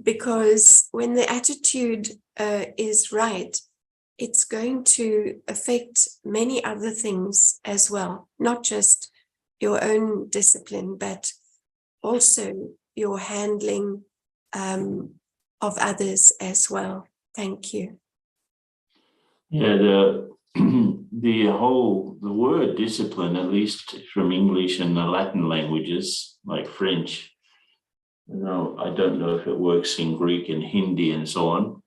Because when the attitude is right, it's going to affect many other things as well, not just your own discipline, but also your handling of others as well. Thank you. Yeah, the word discipline, at least from English and the Latin languages, like French, I don't know if it works in Greek and Hindi and so on,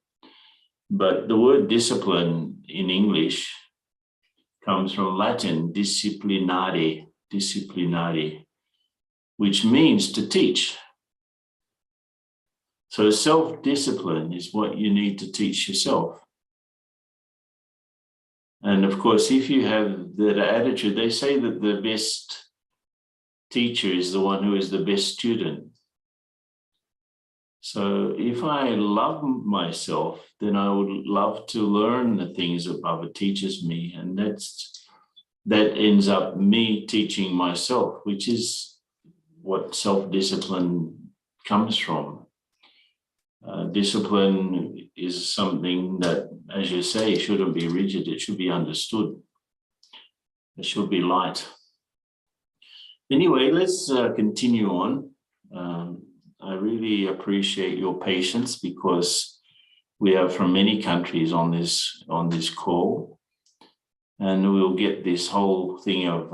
but the word discipline in English comes from Latin, disciplinare, which means to teach. So self-discipline is what you need to teach yourself. And of course, if you have that attitude, they say that the best teacher is the one who is the best student. So if I love myself, then I would love to learn the things that Baba teaches me. And that ends up me teaching myself, which is what self-discipline comes from. Discipline is something that, as you say, shouldn't be rigid. It should be understood. It should be light. Anyway, let's continue on. I really appreciate your patience because we are from many countries on this call, and we'll get this whole thing of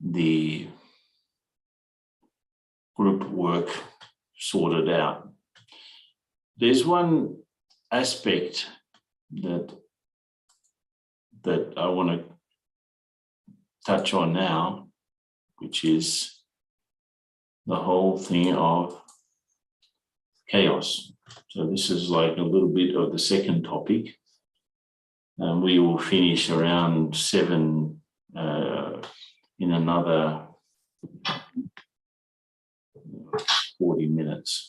the group work sorted out. There's one aspect that I want to touch on now, which is the whole thing of chaos. So this is like a little bit of the second topic, and we will finish around 7 in another 40 minutes.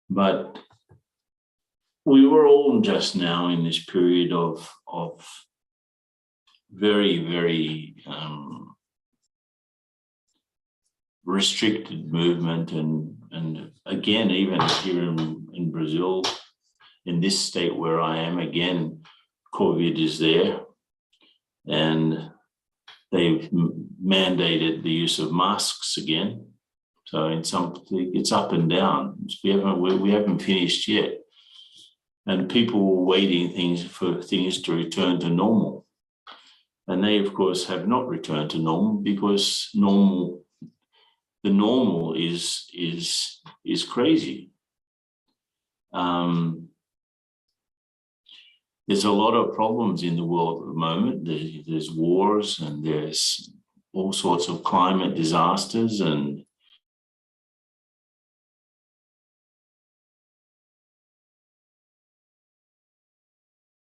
But we were all just now in this period of very, very restricted movement, and again, even here in Brazil, in this state where I am, again, COVID is there, and they've mandated the use of masks again. So in some, it's up and down. We haven't finished yet, and people were waiting for things to return to normal, and they of course have not returned to normal because the normal is crazy. There's a lot of problems in the world at the moment. There's wars, and there's all sorts of climate disasters, and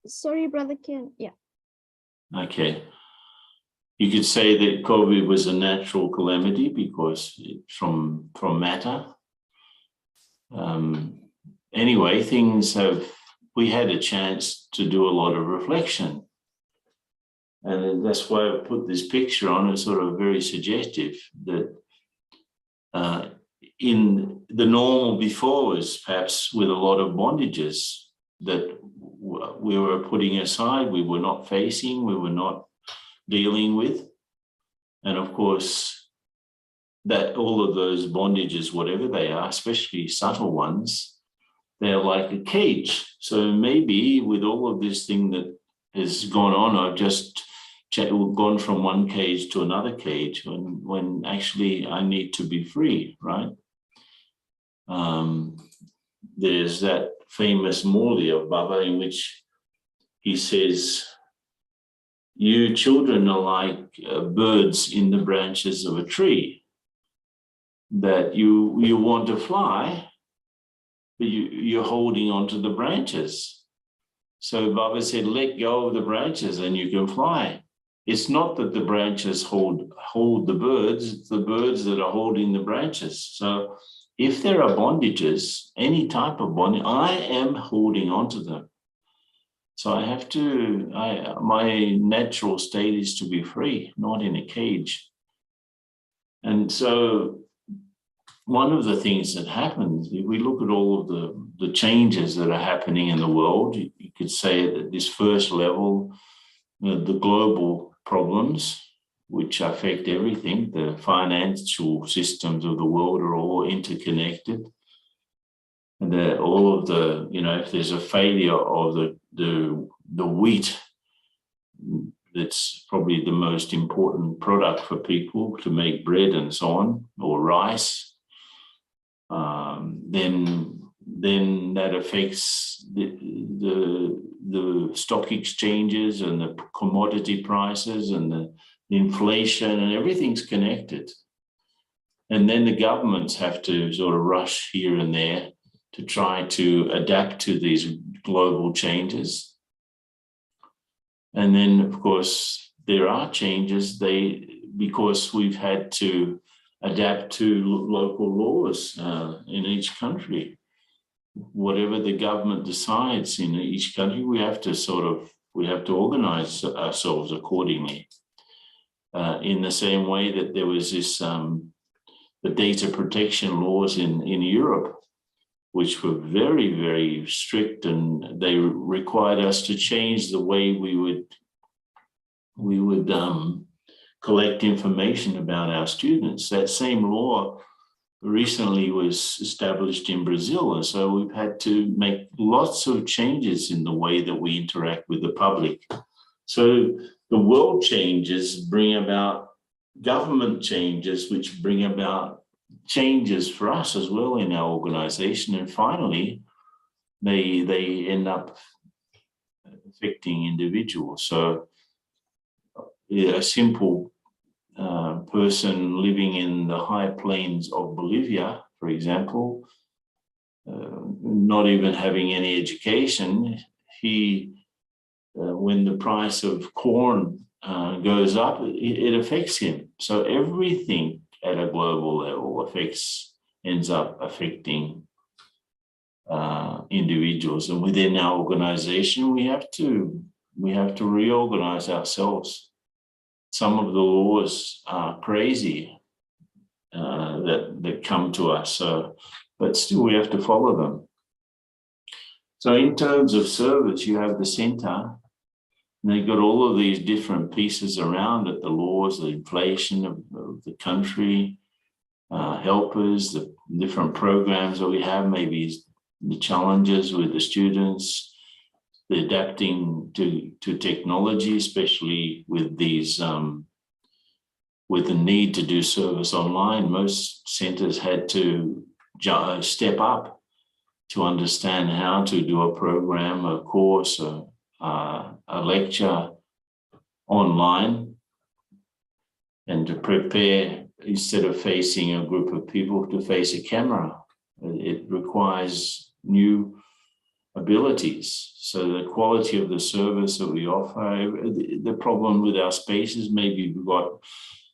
Sorry, Brother Ken. Yeah. okay. You could say that COVID was a natural calamity because it's from matter. Anyway, we had a chance to do a lot of reflection. And that's why I put this picture on. It's sort of very suggestive that in the normal before was perhaps with a lot of bondages that we were putting aside, we were not facing, we were not dealing with. And of course, that all of those bondages, whatever they are, especially subtle ones, they're like a cage. So maybe with all of this thing that has gone on, I've just gone from one cage to another cage when actually I need to be free, right? There's that famous Morley of Baba in which he says, you children are like birds in the branches of a tree, that you want to fly, but you're holding onto the branches. So Baba said, let go of the branches and you can fly. It's not that the branches hold the birds, it's the birds that are holding the branches. So if there are bondages, any type of bondage, I am holding onto them. So I have to, my natural state is to be free, not in a cage. And so one of the things that happens, if we look at all of the changes that are happening in the world, you could say that this first level, the global problems, which affect everything, the financial systems of the world are all interconnected. And all of the, if there's a failure of the wheat, that's probably the most important product for people to make bread and so on, or rice, then that affects the stock exchanges and the commodity prices and the inflation, and everything's connected. And then the governments have to sort of rush here and there to try to adapt to these global changes. And then, of course, there are changes because we've had to adapt to local laws in each country. Whatever the government decides in each country, we have to organize ourselves accordingly. In the same way that there was this, the data protection laws in Europe, which were very, very strict, and they required us to change the way we would collect information about our students. That same law recently was established in Brazil, and so we've had to make lots of changes in the way that we interact with the public. So the world changes bring about government changes, which bring about changes for us as well in our organization, and finally they end up affecting individuals. So a simple person living in the high plains of Bolivia, for example, not even having any education, when the price of corn goes up, it affects him. So everything at a global level ends up affecting individuals. And within our organization, we have to reorganize ourselves. Some of the laws are crazy that come to us, but still we have to follow them. So in terms of service, you have the center, and they've got all of these different pieces around it, the laws, the inflation of the country, helpers, the different programs that we have, maybe the challenges with the students, the adapting to technology, especially with these, with the need to do service online. Most centers had to step up to understand how to do a program, a course, a lecture online, and to prepare, instead of facing a group of people, to face a camera. It requires new abilities. So the quality of the service that we offer, the problem with our spaces, maybe we've got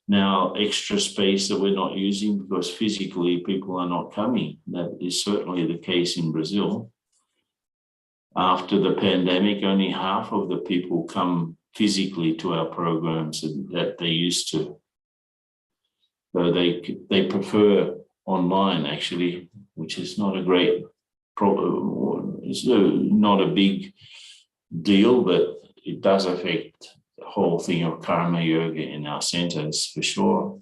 now extra space that we're not using because physically people are not coming. That is certainly the case in Brazil. After the pandemic, only half of the people come physically to our programs that they used to. So they prefer online, actually, which is not a great problem. It's not a big deal, but it does affect the whole thing of karma yoga in our centers for sure.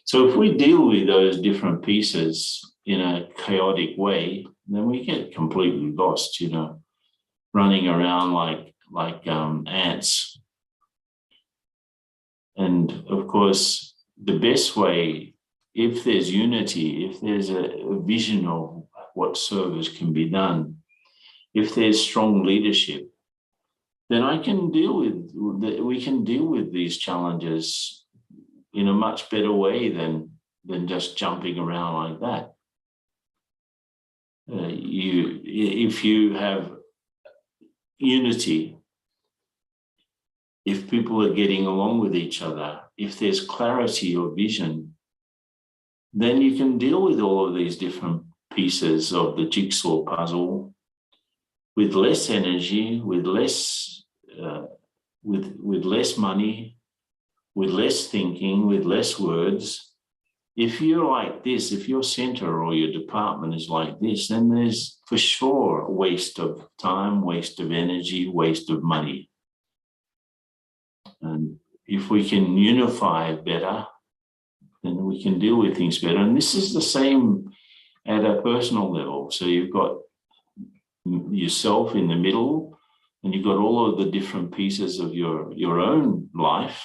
So if we deal with those different pieces in a chaotic way, then we get completely lost, you know, running around like ants. And of course, the best way, if there's unity, if there's a vision of what service can be done, if there's strong leadership, then we can deal with these challenges in a much better way than just jumping around like that. If you have unity, if people are getting along with each other, if there's clarity or vision, then you can deal with all of these different pieces of the jigsaw puzzle with less energy, with less money, with less thinking, with less words. If you're like this, if your center or your department is like this, then there's for sure a waste of time, waste of energy, waste of money. And if we can unify better, then we can deal with things better. And this is the same at a personal level. So you've got yourself in the middle, and you've got all of the different pieces of your own life: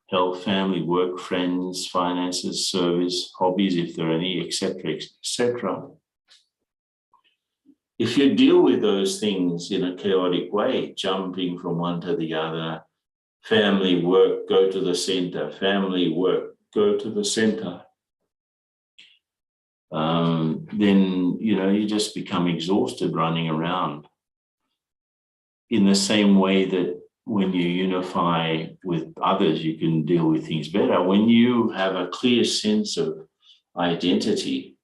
health, family, work, friends, finances, service, hobbies, if there are any, etc., etc. If you deal with those things in a chaotic way, jumping from one to the other, family, work, go to the center, family, work, go to the center, then, you know, you just become exhausted running around. In the same way that when you unify with others, you can deal with things better. When you have a clear sense of identity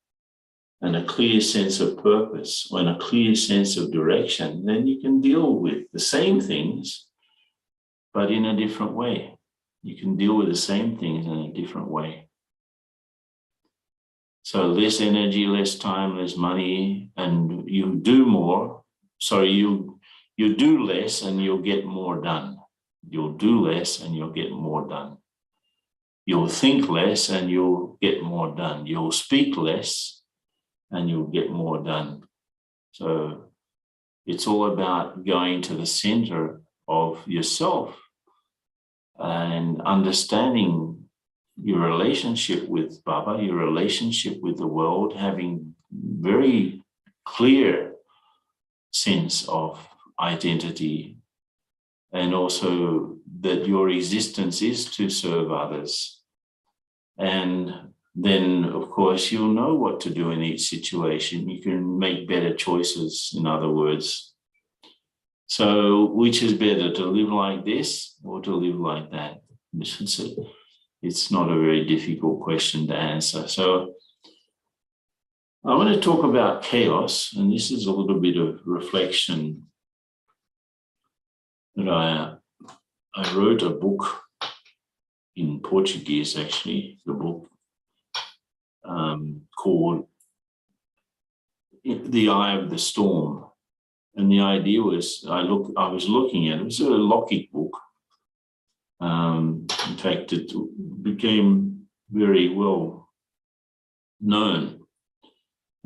and a clear sense of purpose and a clear sense of direction, then you can deal with the same things, but in a different way. You can deal with the same things in a different way. So less energy, less time, less money, and you do more. Sorry, you do less and you'll get more done. You'll do less and you'll get more done. You'll think less and you'll get more done. You'll speak less and you'll get more done. So it's all about going to the center of yourself and understanding your relationship with Baba, your relationship with the world, having very clear sense of identity, and also that your existence is to serve others. And then, of course, you'll know what to do in each situation. You can make better choices, in other words. So which is better, to live like this or to live like that? It's not a very difficult question to answer. So I want to talk about chaos, and this is a little bit of reflection that I wrote a book in Portuguese, actually, the book called The Eye of the Storm. And the idea was, I was looking at it, it was a Lockheed book. In fact, it became very well known.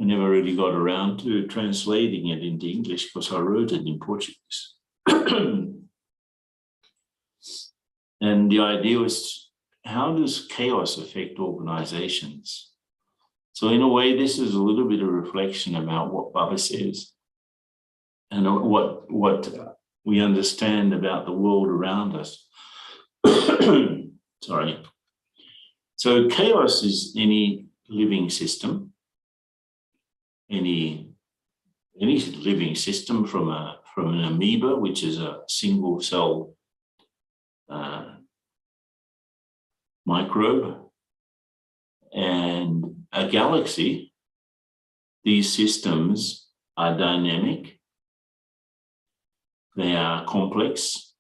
I never really got around to translating it into English because I wrote it in Portuguese. And the idea was, how does chaos affect organizations? So in a way, this is a little bit of reflection about what Baba says and what we understand about the world around us. Sorry. So chaos is any living system, any living system from an amoeba, which is a single cell microbe, and a galaxy. These systems are dynamic, they are complex,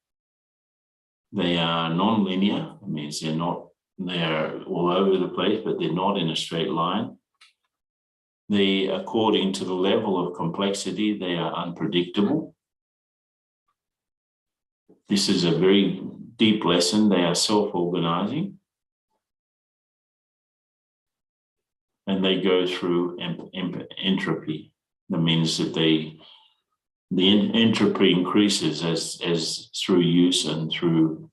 they are non-linear. That means they're all over the place, but they're not in a straight line. They, according to the level of complexity, they are unpredictable. This is a very deep lesson. They are self-organizing. and they go through entropy. That means that the entropy increases as through use and through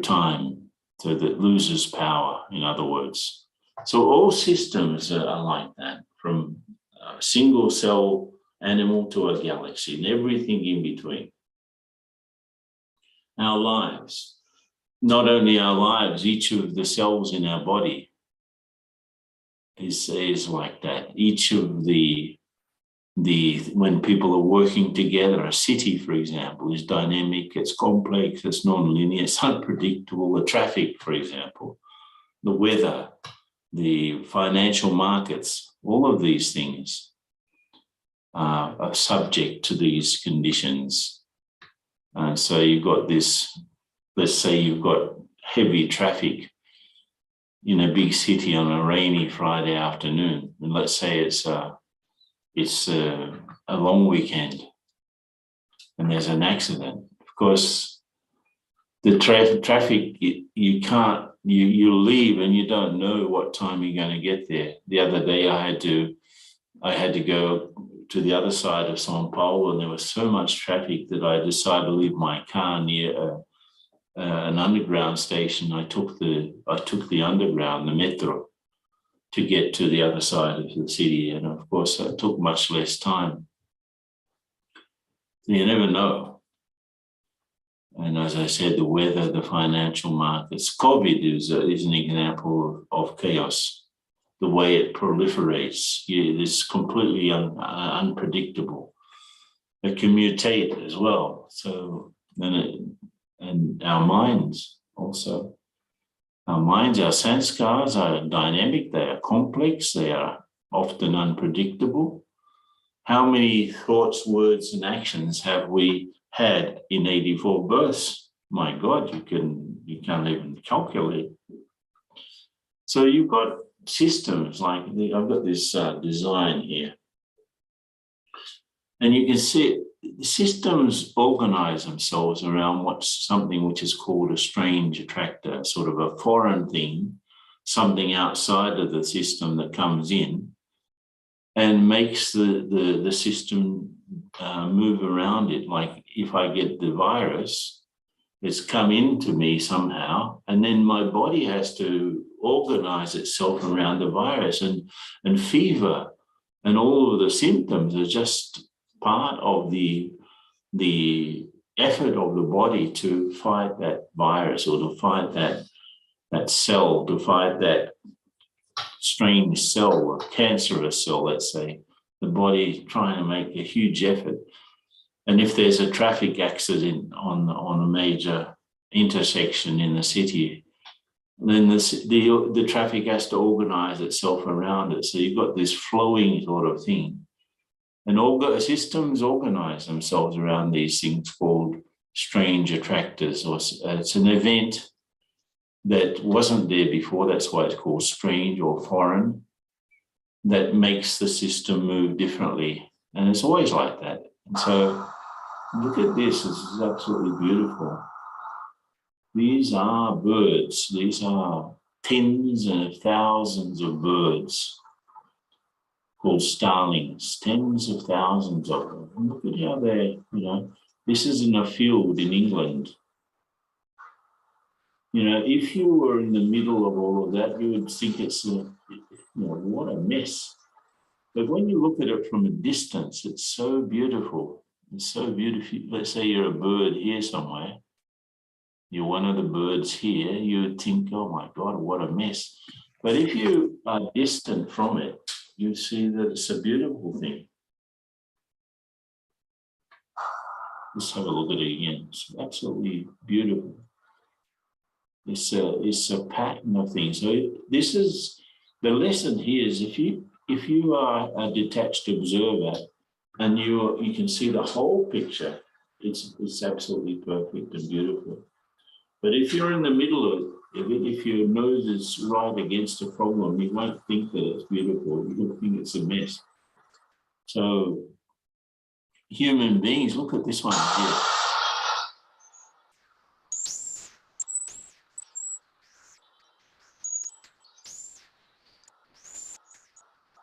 time, so that loses power, in other words. So all systems are like that, from a single cell animal to a galaxy and everything in between. Our lives, not only our lives, each of the cells in our body is like that. Each of when people are working together, a city, for example, is dynamic, it's complex, it's non-linear, it's unpredictable. The traffic, for example, the weather, the financial markets, all of these things are subject to these conditions. So you've got this, let's say you've got heavy traffic in a big city on a rainy Friday afternoon, and let's say it's a long weekend and there's an accident. Of course, the traffic, you leave and you don't know what time you're going to get there. The other day I had to go to the other side of São Paulo, and there was so much traffic that I decided to leave my car near an underground station. I took the underground, the metro, to get to the other side of the city. And of course, it took much less time. You never know. And as I said, the weather, the financial markets, COVID is an example of chaos. The way it proliferates, it's completely unpredictable. It can mutate as well. So, and our minds also. Our minds, our sanskars are dynamic, they are complex, they are often unpredictable. How many thoughts, words, and actions have we had in 84 births? My God, you can't even calculate. So you've got systems like, I've got this design here. And you can see systems organize themselves around something which is called a strange attractor, sort of a foreign thing, something outside of the system that comes in and makes the system move around it. Like if I get the virus, it's come into me somehow, and then my body has to organize itself around the virus, and fever and all of the symptoms are just part of the effort of the body to fight that virus, or to fight that cell, to fight that strange cell, or cancerous cell, let's say. The body trying to make a huge effort. And if there's a traffic accident on a major intersection in the city, then the traffic has to organize itself around it. So you've got this flowing sort of thing. And all systems organize themselves around these things called strange attractors. Or it's an event that wasn't there before. That's why it's called strange or foreign, that makes the system move differently. And it's always like that. And so look at this. This is absolutely beautiful. These are birds. These are tens of thousands of birds called starlings, tens of thousands of them. And look at how this is in a field in England. If you were in the middle of all of that, you would think it's what a mess. But when you look at it from a distance, it's so beautiful. It's so beautiful. Let's say you're a bird here somewhere. You're one of the birds here. You would think, oh my God, what a mess. But if you are distant from it, you see that it's a beautiful thing. Let's have a look at it again. It's absolutely beautiful. It's a pattern of things. So this is the lesson here is if you are a detached observer and you can see the whole picture, it's absolutely perfect and beautiful. But if you're in the middle of it, if your nose is right against a problem, you won't think that it's beautiful. You'll think it's a mess. So human beings, look at this one here.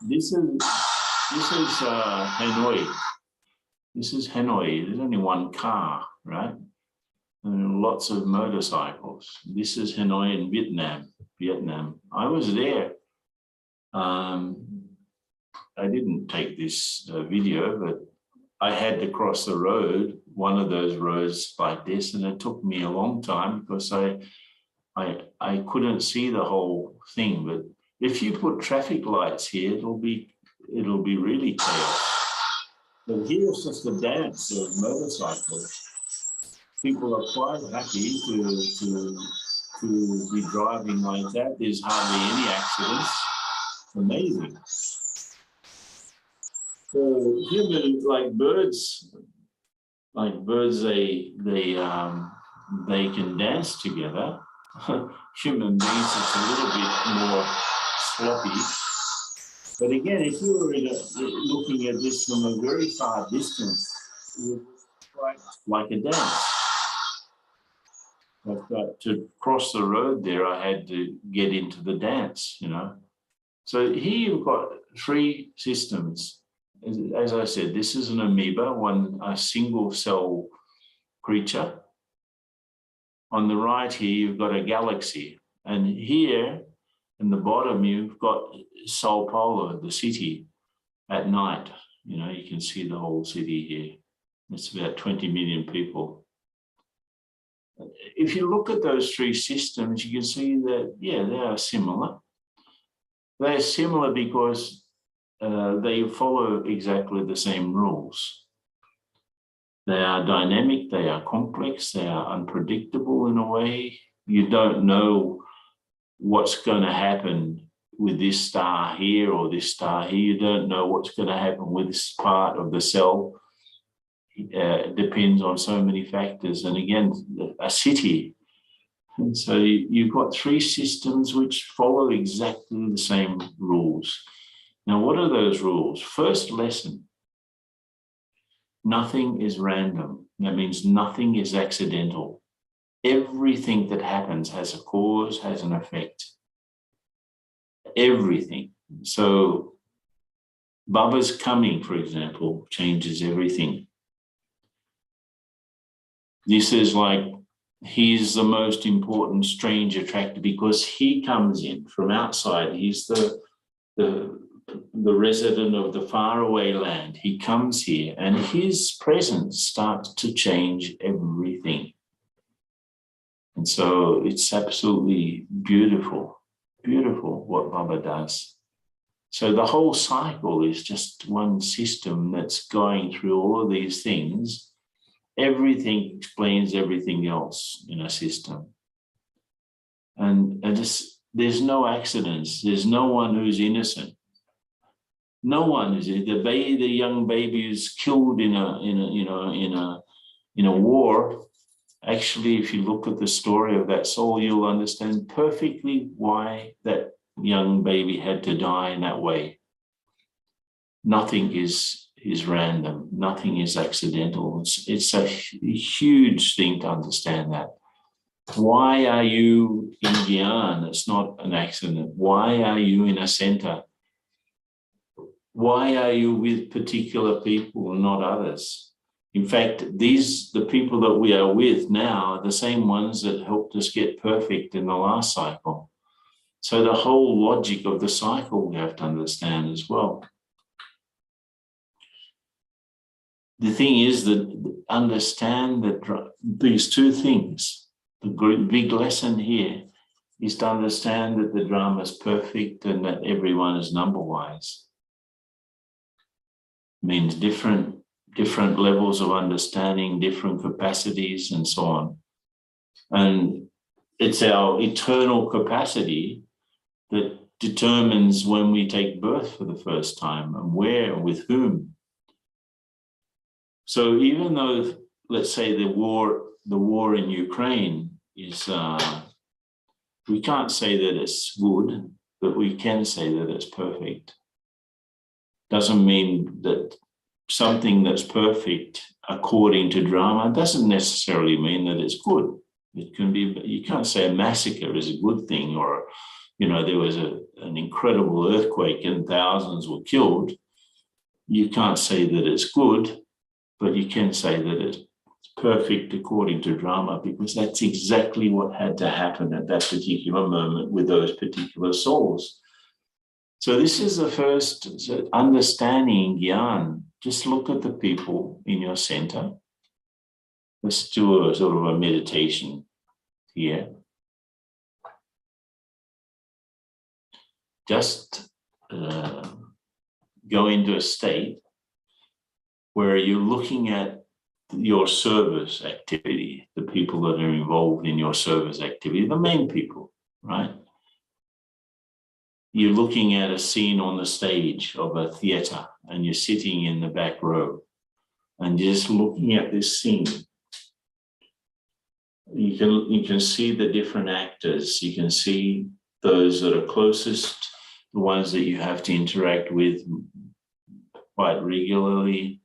This is Hanoi. This is Hanoi. There's only one car, right? And lots of motorcycles. This is Hanoi in Vietnam. I was there. I didn't take this video, but I had to cross the road, one of those roads like this, and it took me a long time because I couldn't see the whole thing. But if you put traffic lights here, it'll be really chaos. But here's just a dance of motorcycles. People are quite happy to be driving like that. There's hardly any accidents. It's amazing. So human, like birds, they can dance together. Human beings, it's a little bit more sloppy. But again, if you were looking at this from a very far distance, it would be like a dance. But to cross the road there, I had to get into the dance, you know. So here you've got three systems. As I said, this is an amoeba, a single cell creature. On the right here, you've got a galaxy. And here in the bottom, you've got Sao Paulo, the city, at night. You know, you can see the whole city here. It's about 20 million people. If you look at those three systems, you can see that, yeah, they are similar. They're similar because they follow exactly the same rules. They are dynamic, they are complex, they are unpredictable in a way. You don't know what's going to happen with this star here or this star here. You don't know what's going to happen with this part of the cell. It depends on so many factors. And again, a city. And so you've got three systems which follow exactly the same rules. Now, what are those rules? First lesson, nothing is random. That means nothing is accidental. Everything that happens has a cause, has an effect. Everything. So Baba's coming, for example, changes everything. This is like, he's the most important strange attractor because he comes in from outside. He's the resident of the faraway land. He comes here and his presence starts to change everything. And so it's absolutely beautiful, beautiful what Baba does. So the whole cycle is just one system that's going through all of these things. Everything explains everything else in a system. And there's no accidents. There's no one who's innocent. No one is. The young baby is killed in a war. Actually, if you look at the story of that soul, you'll understand perfectly why that young baby had to die in that way. Nothing is random. Nothing is accidental. It's a huge thing to understand that. Why are you in Gyan? It's not an accident. Why are you in a center? Why are you with particular people and not others? In fact, the people that we are with now are the same ones that helped us get perfect in the last cycle. So the whole logic of the cycle we have to understand as well. The thing is that understand that these two things, the big lesson here is to understand that the drama is perfect and that everyone is number-wise. Means different levels of understanding, different capacities and so on. And it's our eternal capacity that determines when we take birth for the first time and where and with whom. So even though, let's say the war in Ukraine is, we can't say that it's good, but we can say that it's perfect. Doesn't mean that something that's perfect according to drama doesn't necessarily mean that it's good. It can be, you can't say a massacre is a good thing or you know, there was an incredible earthquake and thousands were killed, you can't say that it's good, but you can say that it's perfect according to drama, because that's exactly what had to happen at that particular moment with those particular souls. So this is the first understanding Gyan. Just look at the people in your center. Let's do a sort of a meditation here. Just go into a state where you're looking at your service activity, the people that are involved in your service activity, the main people, right? You're looking at a scene on the stage of a theater and you're sitting in the back row and you're just looking at this scene. You can see the different actors. You can see those that are closest, the ones that you have to interact with quite regularly,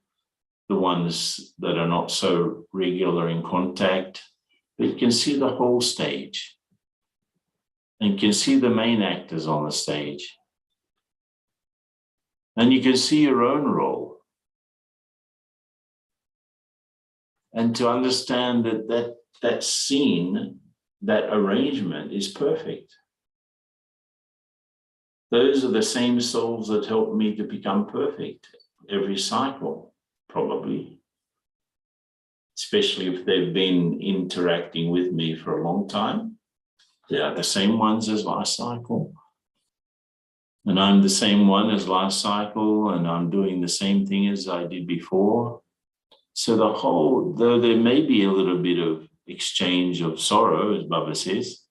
the ones that are not so regular in contact. But you can see the whole stage. And you can see the main actors on the stage. And you can see your own role. And to understand that scene, that arrangement is perfect. Those are the same souls that help me to become perfect every cycle, probably. Especially if they've been interacting with me for a long time. They are the same ones as last cycle. And I'm the same one as last cycle, and I'm doing the same thing as I did before. So the whole, though there may be a little bit of exchange of sorrow, as Baba says,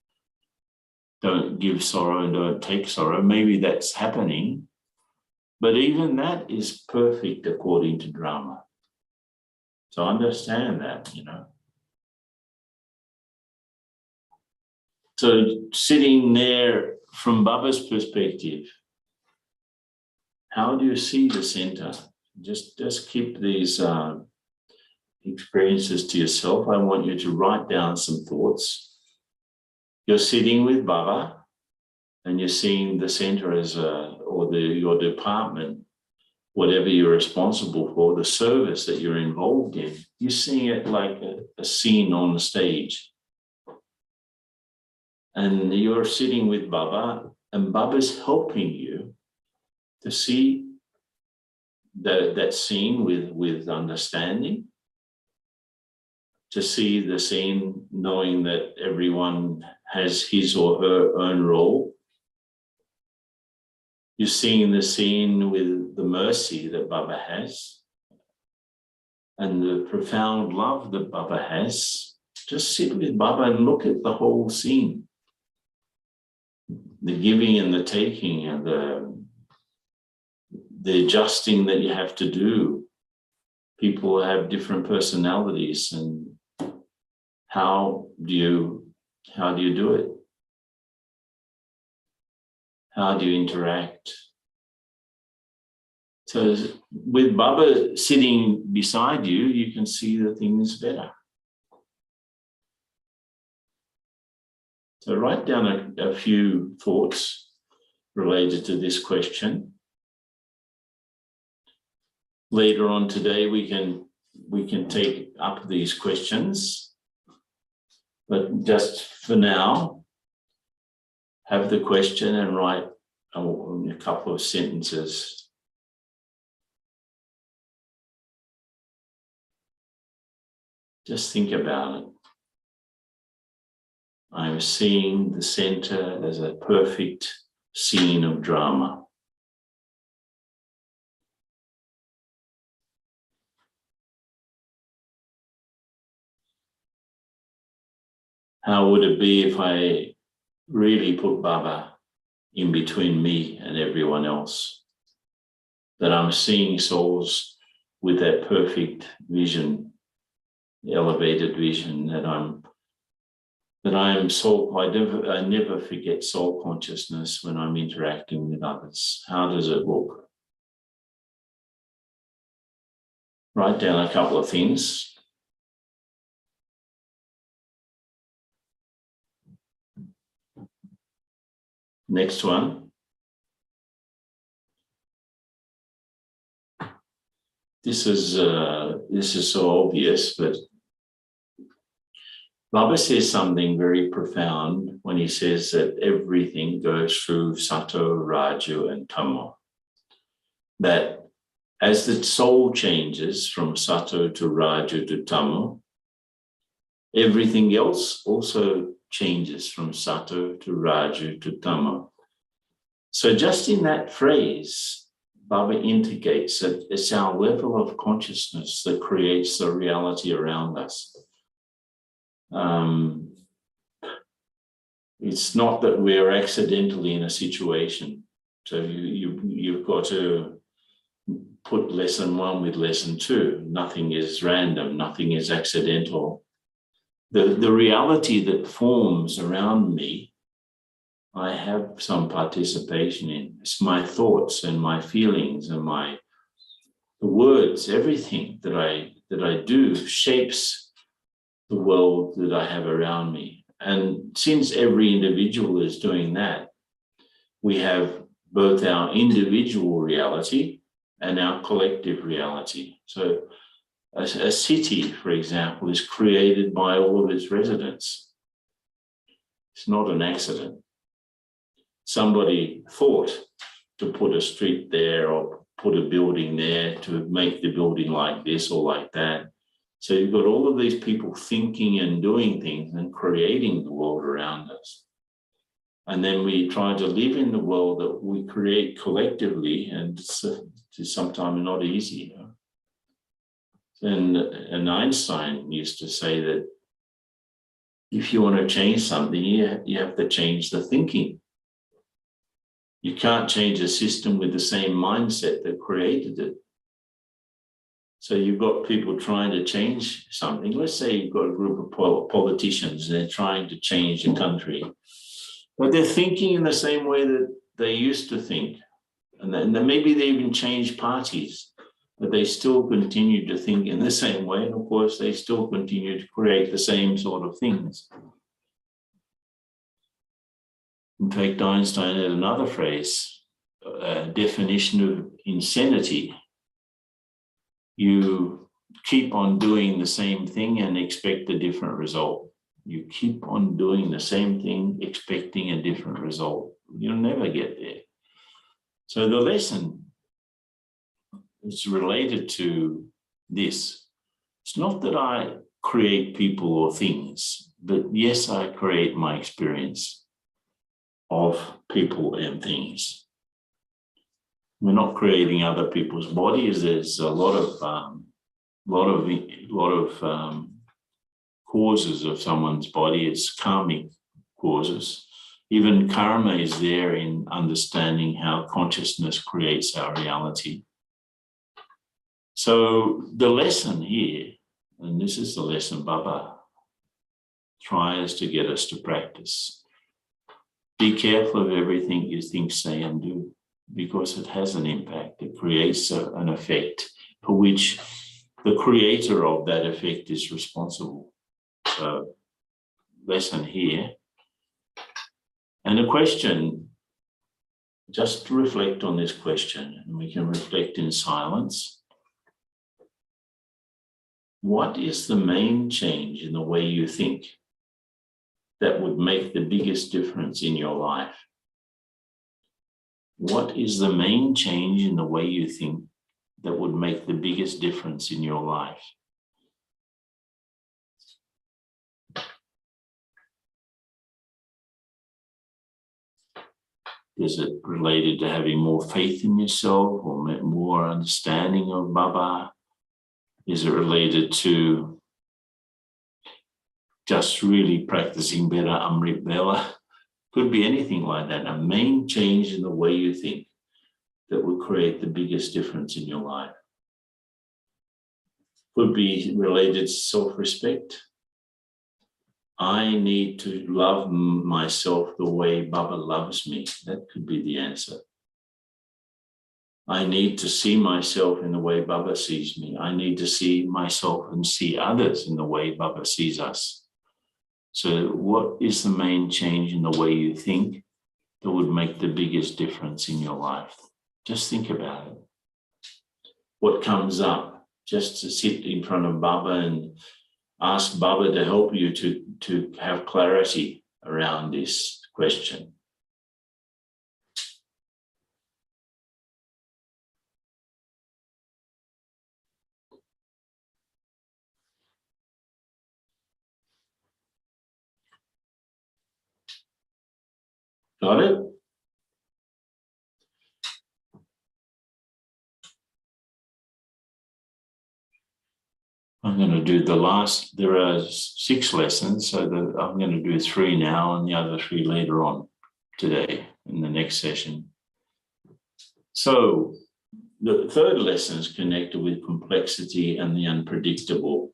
don't give sorrow and don't take sorrow, maybe that's happening. But even that is perfect according to drama. So understand that, you know. So sitting there from Baba's perspective, how do you see the center? Just keep these experiences to yourself. I want you to write down some thoughts. You're sitting with Baba and you're seeing the center as your department, whatever you're responsible for, the service that you're involved in. You're seeing it like a scene on the stage. And you're sitting with Baba, and Baba's helping you to see that scene with understanding, to see the scene knowing that everyone has his or her own role. You're seeing the scene with the mercy that Baba has and the profound love that Baba has. Just sit with Baba and look at the whole scene. The giving and the taking and the adjusting that you have to do. People have different personalities, and how do you do it? How do you interact? So with Baba sitting beside you, you can see the things better. So write down a few thoughts related to this question. Later on today, we can take up these questions, but just for now, have the question and write a couple of sentences. Just think about it. I'm seeing the center as a perfect scene of drama. How would it be if I really put Baba in between me and everyone else? That I'm seeing souls with that perfect vision, elevated vision, that I am soul. I never forget soul consciousness when I'm interacting with others. How does it look? Write down a couple of things. Next one. This is so obvious, but Baba says something very profound when he says that everything goes through Sato, Raju, and Tamo. That as the soul changes from Sato to Raju to Tamo, everything else also changes from Sato to Raju to Tamo. So just in that phrase, Baba indicates that it's our level of consciousness that creates the reality around us. It's not that we're accidentally in a situation. So you've got to put lesson 1 with lesson 2. Nothing is random, nothing is accidental. The reality that forms around me, I have some participation in. It's my thoughts and my feelings and the words, everything that I do shapes the world that I have around me. And since every individual is doing that, we have both our individual reality and our collective reality. So a city, for example, is created by all of its residents. It's not an accident. Somebody thought to put a street there or put a building there to make the building like this or like that. So you've got all of these people thinking and doing things and creating the world around us. And then we try to live in the world that we create collectively, and it's sometimes not easy. And Einstein used to say that if you want to change something, you have to change the thinking. You can't change a system with the same mindset that created it. So you've got people trying to change something. Let's say you've got a group of politicians and they're trying to change the country, but they're thinking in the same way that they used to think. And then maybe they even change parties, but they still continue to think in the same way. And of course, they still continue to create the same sort of things. In fact, Einstein had another phrase, definition of insanity. You keep on doing the same thing and expect a different result. You keep on doing the same thing, expecting a different result. You'll never get there. So the lesson is related to this. It's not that I create people or things, but yes, I create my experience of people and things. We're not creating other people's bodies. There's a lot of causes of someone's body. It's karmic causes. Even karma is there in understanding how consciousness creates our reality. So the lesson here, and this is the lesson Baba tries to get us to practice. Be careful of everything you think, say, and do, because it has an impact. It creates an effect for which the creator of that effect is responsible. So, lesson here. And a question, just to reflect on this question, and we can reflect in silence. What is the main change in the way you think that would make the biggest difference in your life? What is the main change in the way you think that would make the biggest difference in your life? Is it related to having more faith in yourself or more understanding of Baba? Is it related to just really practicing better Amrit Vela? Could be anything like that. A main change in the way you think that will create the biggest difference in your life. Could be related to self-respect. I need to love myself the way Baba loves me. That could be the answer. I need to see myself in the way Baba sees me. I need to see myself and see others in the way Baba sees us. So what is the main change in the way you think that would make the biggest difference in your life? Just think about it. What comes up? Just to sit in front of Baba and ask Baba to help you to have clarity around this question. Got it? I'm going to do the last, there are 6 lessons, so I'm going to do 3 now and the other 3 later on today in the next session. So the third lesson is connected with complexity and the unpredictable.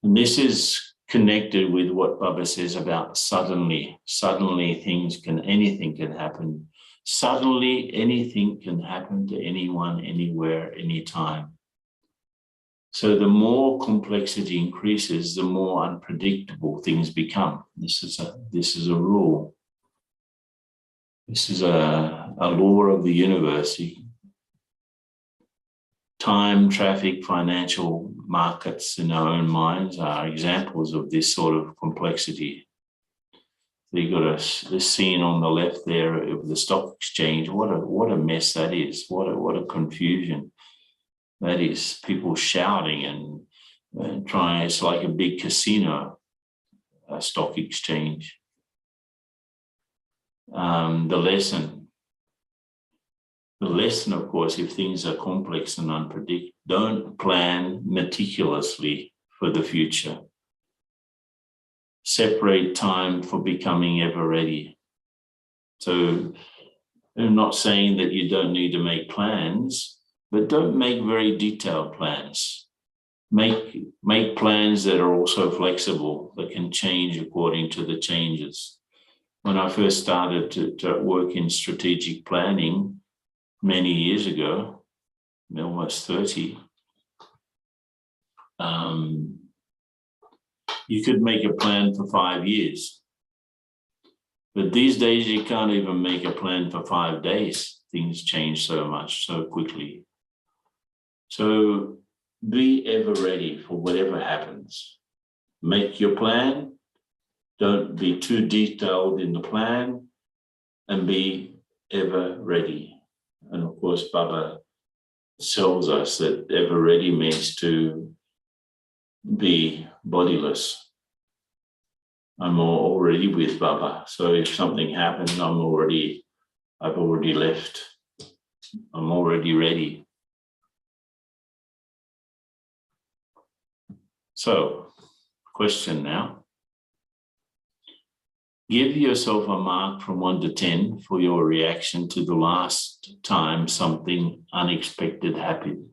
And this is connected with what Baba says about suddenly. Suddenly anything can happen. Suddenly anything can happen to anyone, anywhere, anytime. So the more complexity increases, the more unpredictable things become. This is a rule. This is a law of the universe. Time, traffic, financial markets in our own minds are examples of this sort of complexity. So you've got this scene on the left there of the stock exchange. What a mess that is. What a confusion. That is, people shouting and trying. It's like a big casino, a stock exchange. The lesson, of course, if things are complex and unpredictable, don't plan meticulously for the future. Separate time for becoming ever ready. So I'm not saying that you don't need to make plans, but don't make very detailed plans. Make plans that are also flexible, that can change according to the changes. When I first started to work in strategic planning many years ago, almost 30, you could make a plan for 5 years. But these days, you can't even make a plan for 5 days. Things change so much, so quickly. So be ever ready for whatever happens. Make your plan. Don't be too detailed in the plan, and be ever ready. And of course, Baba tells us that ever ready means to be bodiless. I'm already with Baba. So if something happens, I've already left. I'm already ready. So, question now. Give yourself a mark from 1 to 10 for your reaction to the last time something unexpected happened.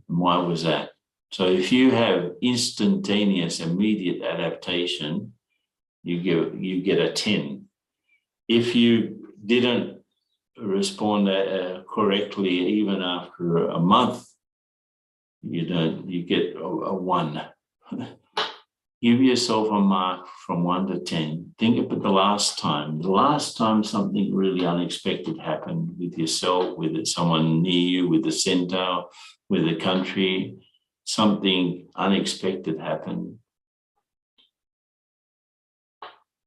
And why was that? So if you have instantaneous, immediate adaptation, you get a 10. If you didn't respond correctly even after a month, you get a 1. Give yourself a mark from 1 to 10. Think about the last time something really unexpected happened with yourself, with someone near you, with the center, with the country. Something unexpected happened.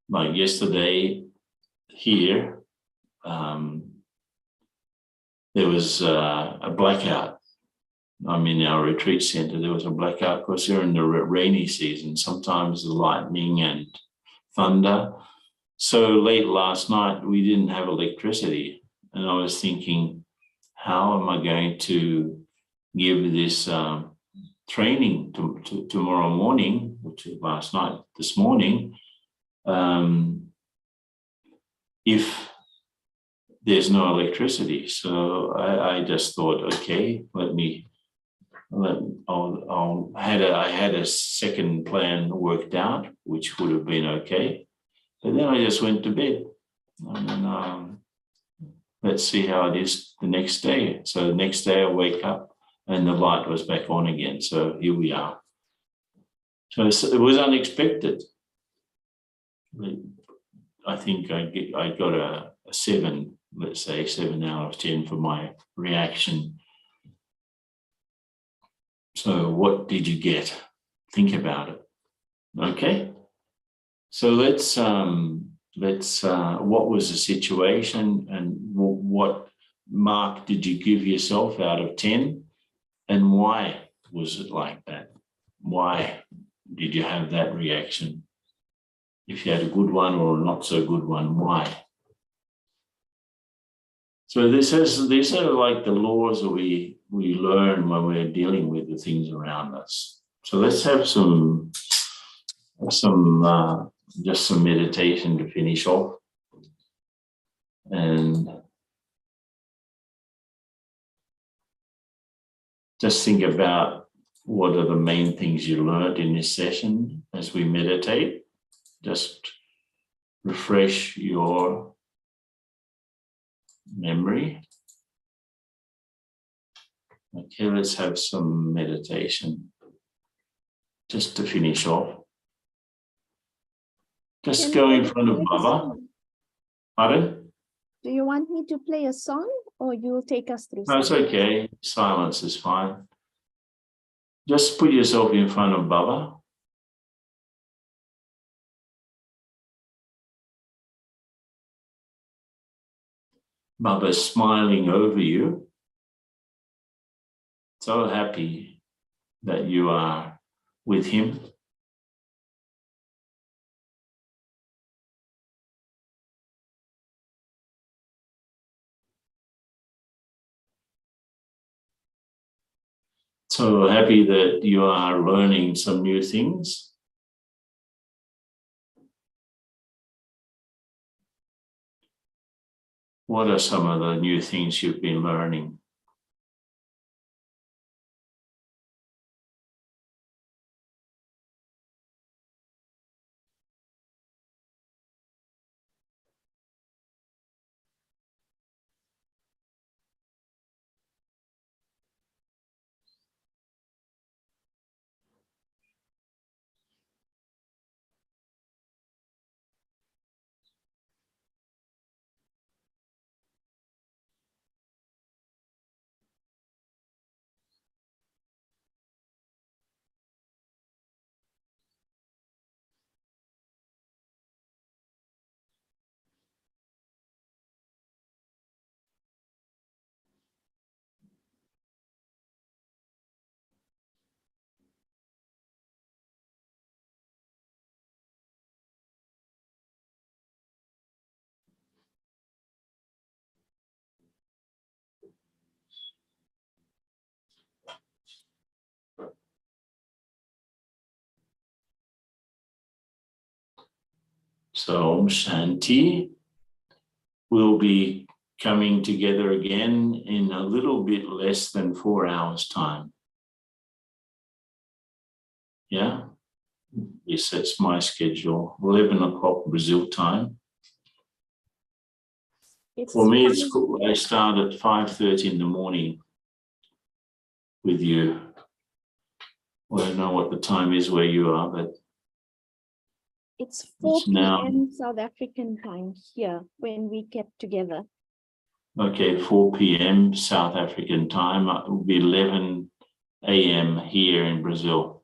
Like yesterday here, there was a blackout. I'm in our retreat center. There was a blackout because they're in the rainy season. Sometimes the lightning and thunder. So late last night, we didn't have electricity. And I was thinking, how am I going to give this training tomorrow morning, which is last night, this morning, if there's no electricity? So I just thought, okay, I had a second plan worked out, which would have been okay. But then I just went to bed. And then, let's see how it is the next day. So the next day I wake up and the light was back on again. So here we are. So it was unexpected. I think I got a 7, let's say 7 out of 10 for my reaction. So what did you get? Think about it. Okay. So let's what was the situation, and what mark did you give yourself out of 10, and why was it like that? Why did you have that reaction? If you had a good one or a not so good one, why? So these are like the laws that we learn when we're dealing with the things around us. So let's have just some meditation to finish off. And just think about what are the main things you learned in this session as we meditate. Just refresh your memory. Okay, let's have some meditation just to finish off. Just go in front of Baba. Pardon? Do you want me to play a song, or you'll take us through? No, it's okay. Silence is fine. Just put yourself in front of Baba. Baba's smiling over you. So happy that you are with him. So happy that you are learning some new things. What are some of the new things you've been learning? So Shanti will be coming together again in a little bit less than 4 hours' time. Yeah, yes, that's my schedule. 11 o'clock Brazil time. For me, it's cool. I start at 5:30 in the morning with you. Well, I don't know what the time is where you are, but it's 4 now p.m. South African time here when we get together. Okay, 4 p.m. South African time. It will be 11 a.m. here in Brazil.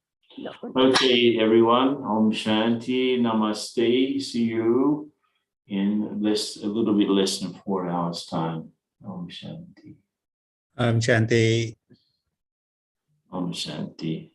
Okay, everyone. Om Shanti, Namaste. See you in a little bit less than 4 hours' time. Om Shanti. Shanti. Om Shanti.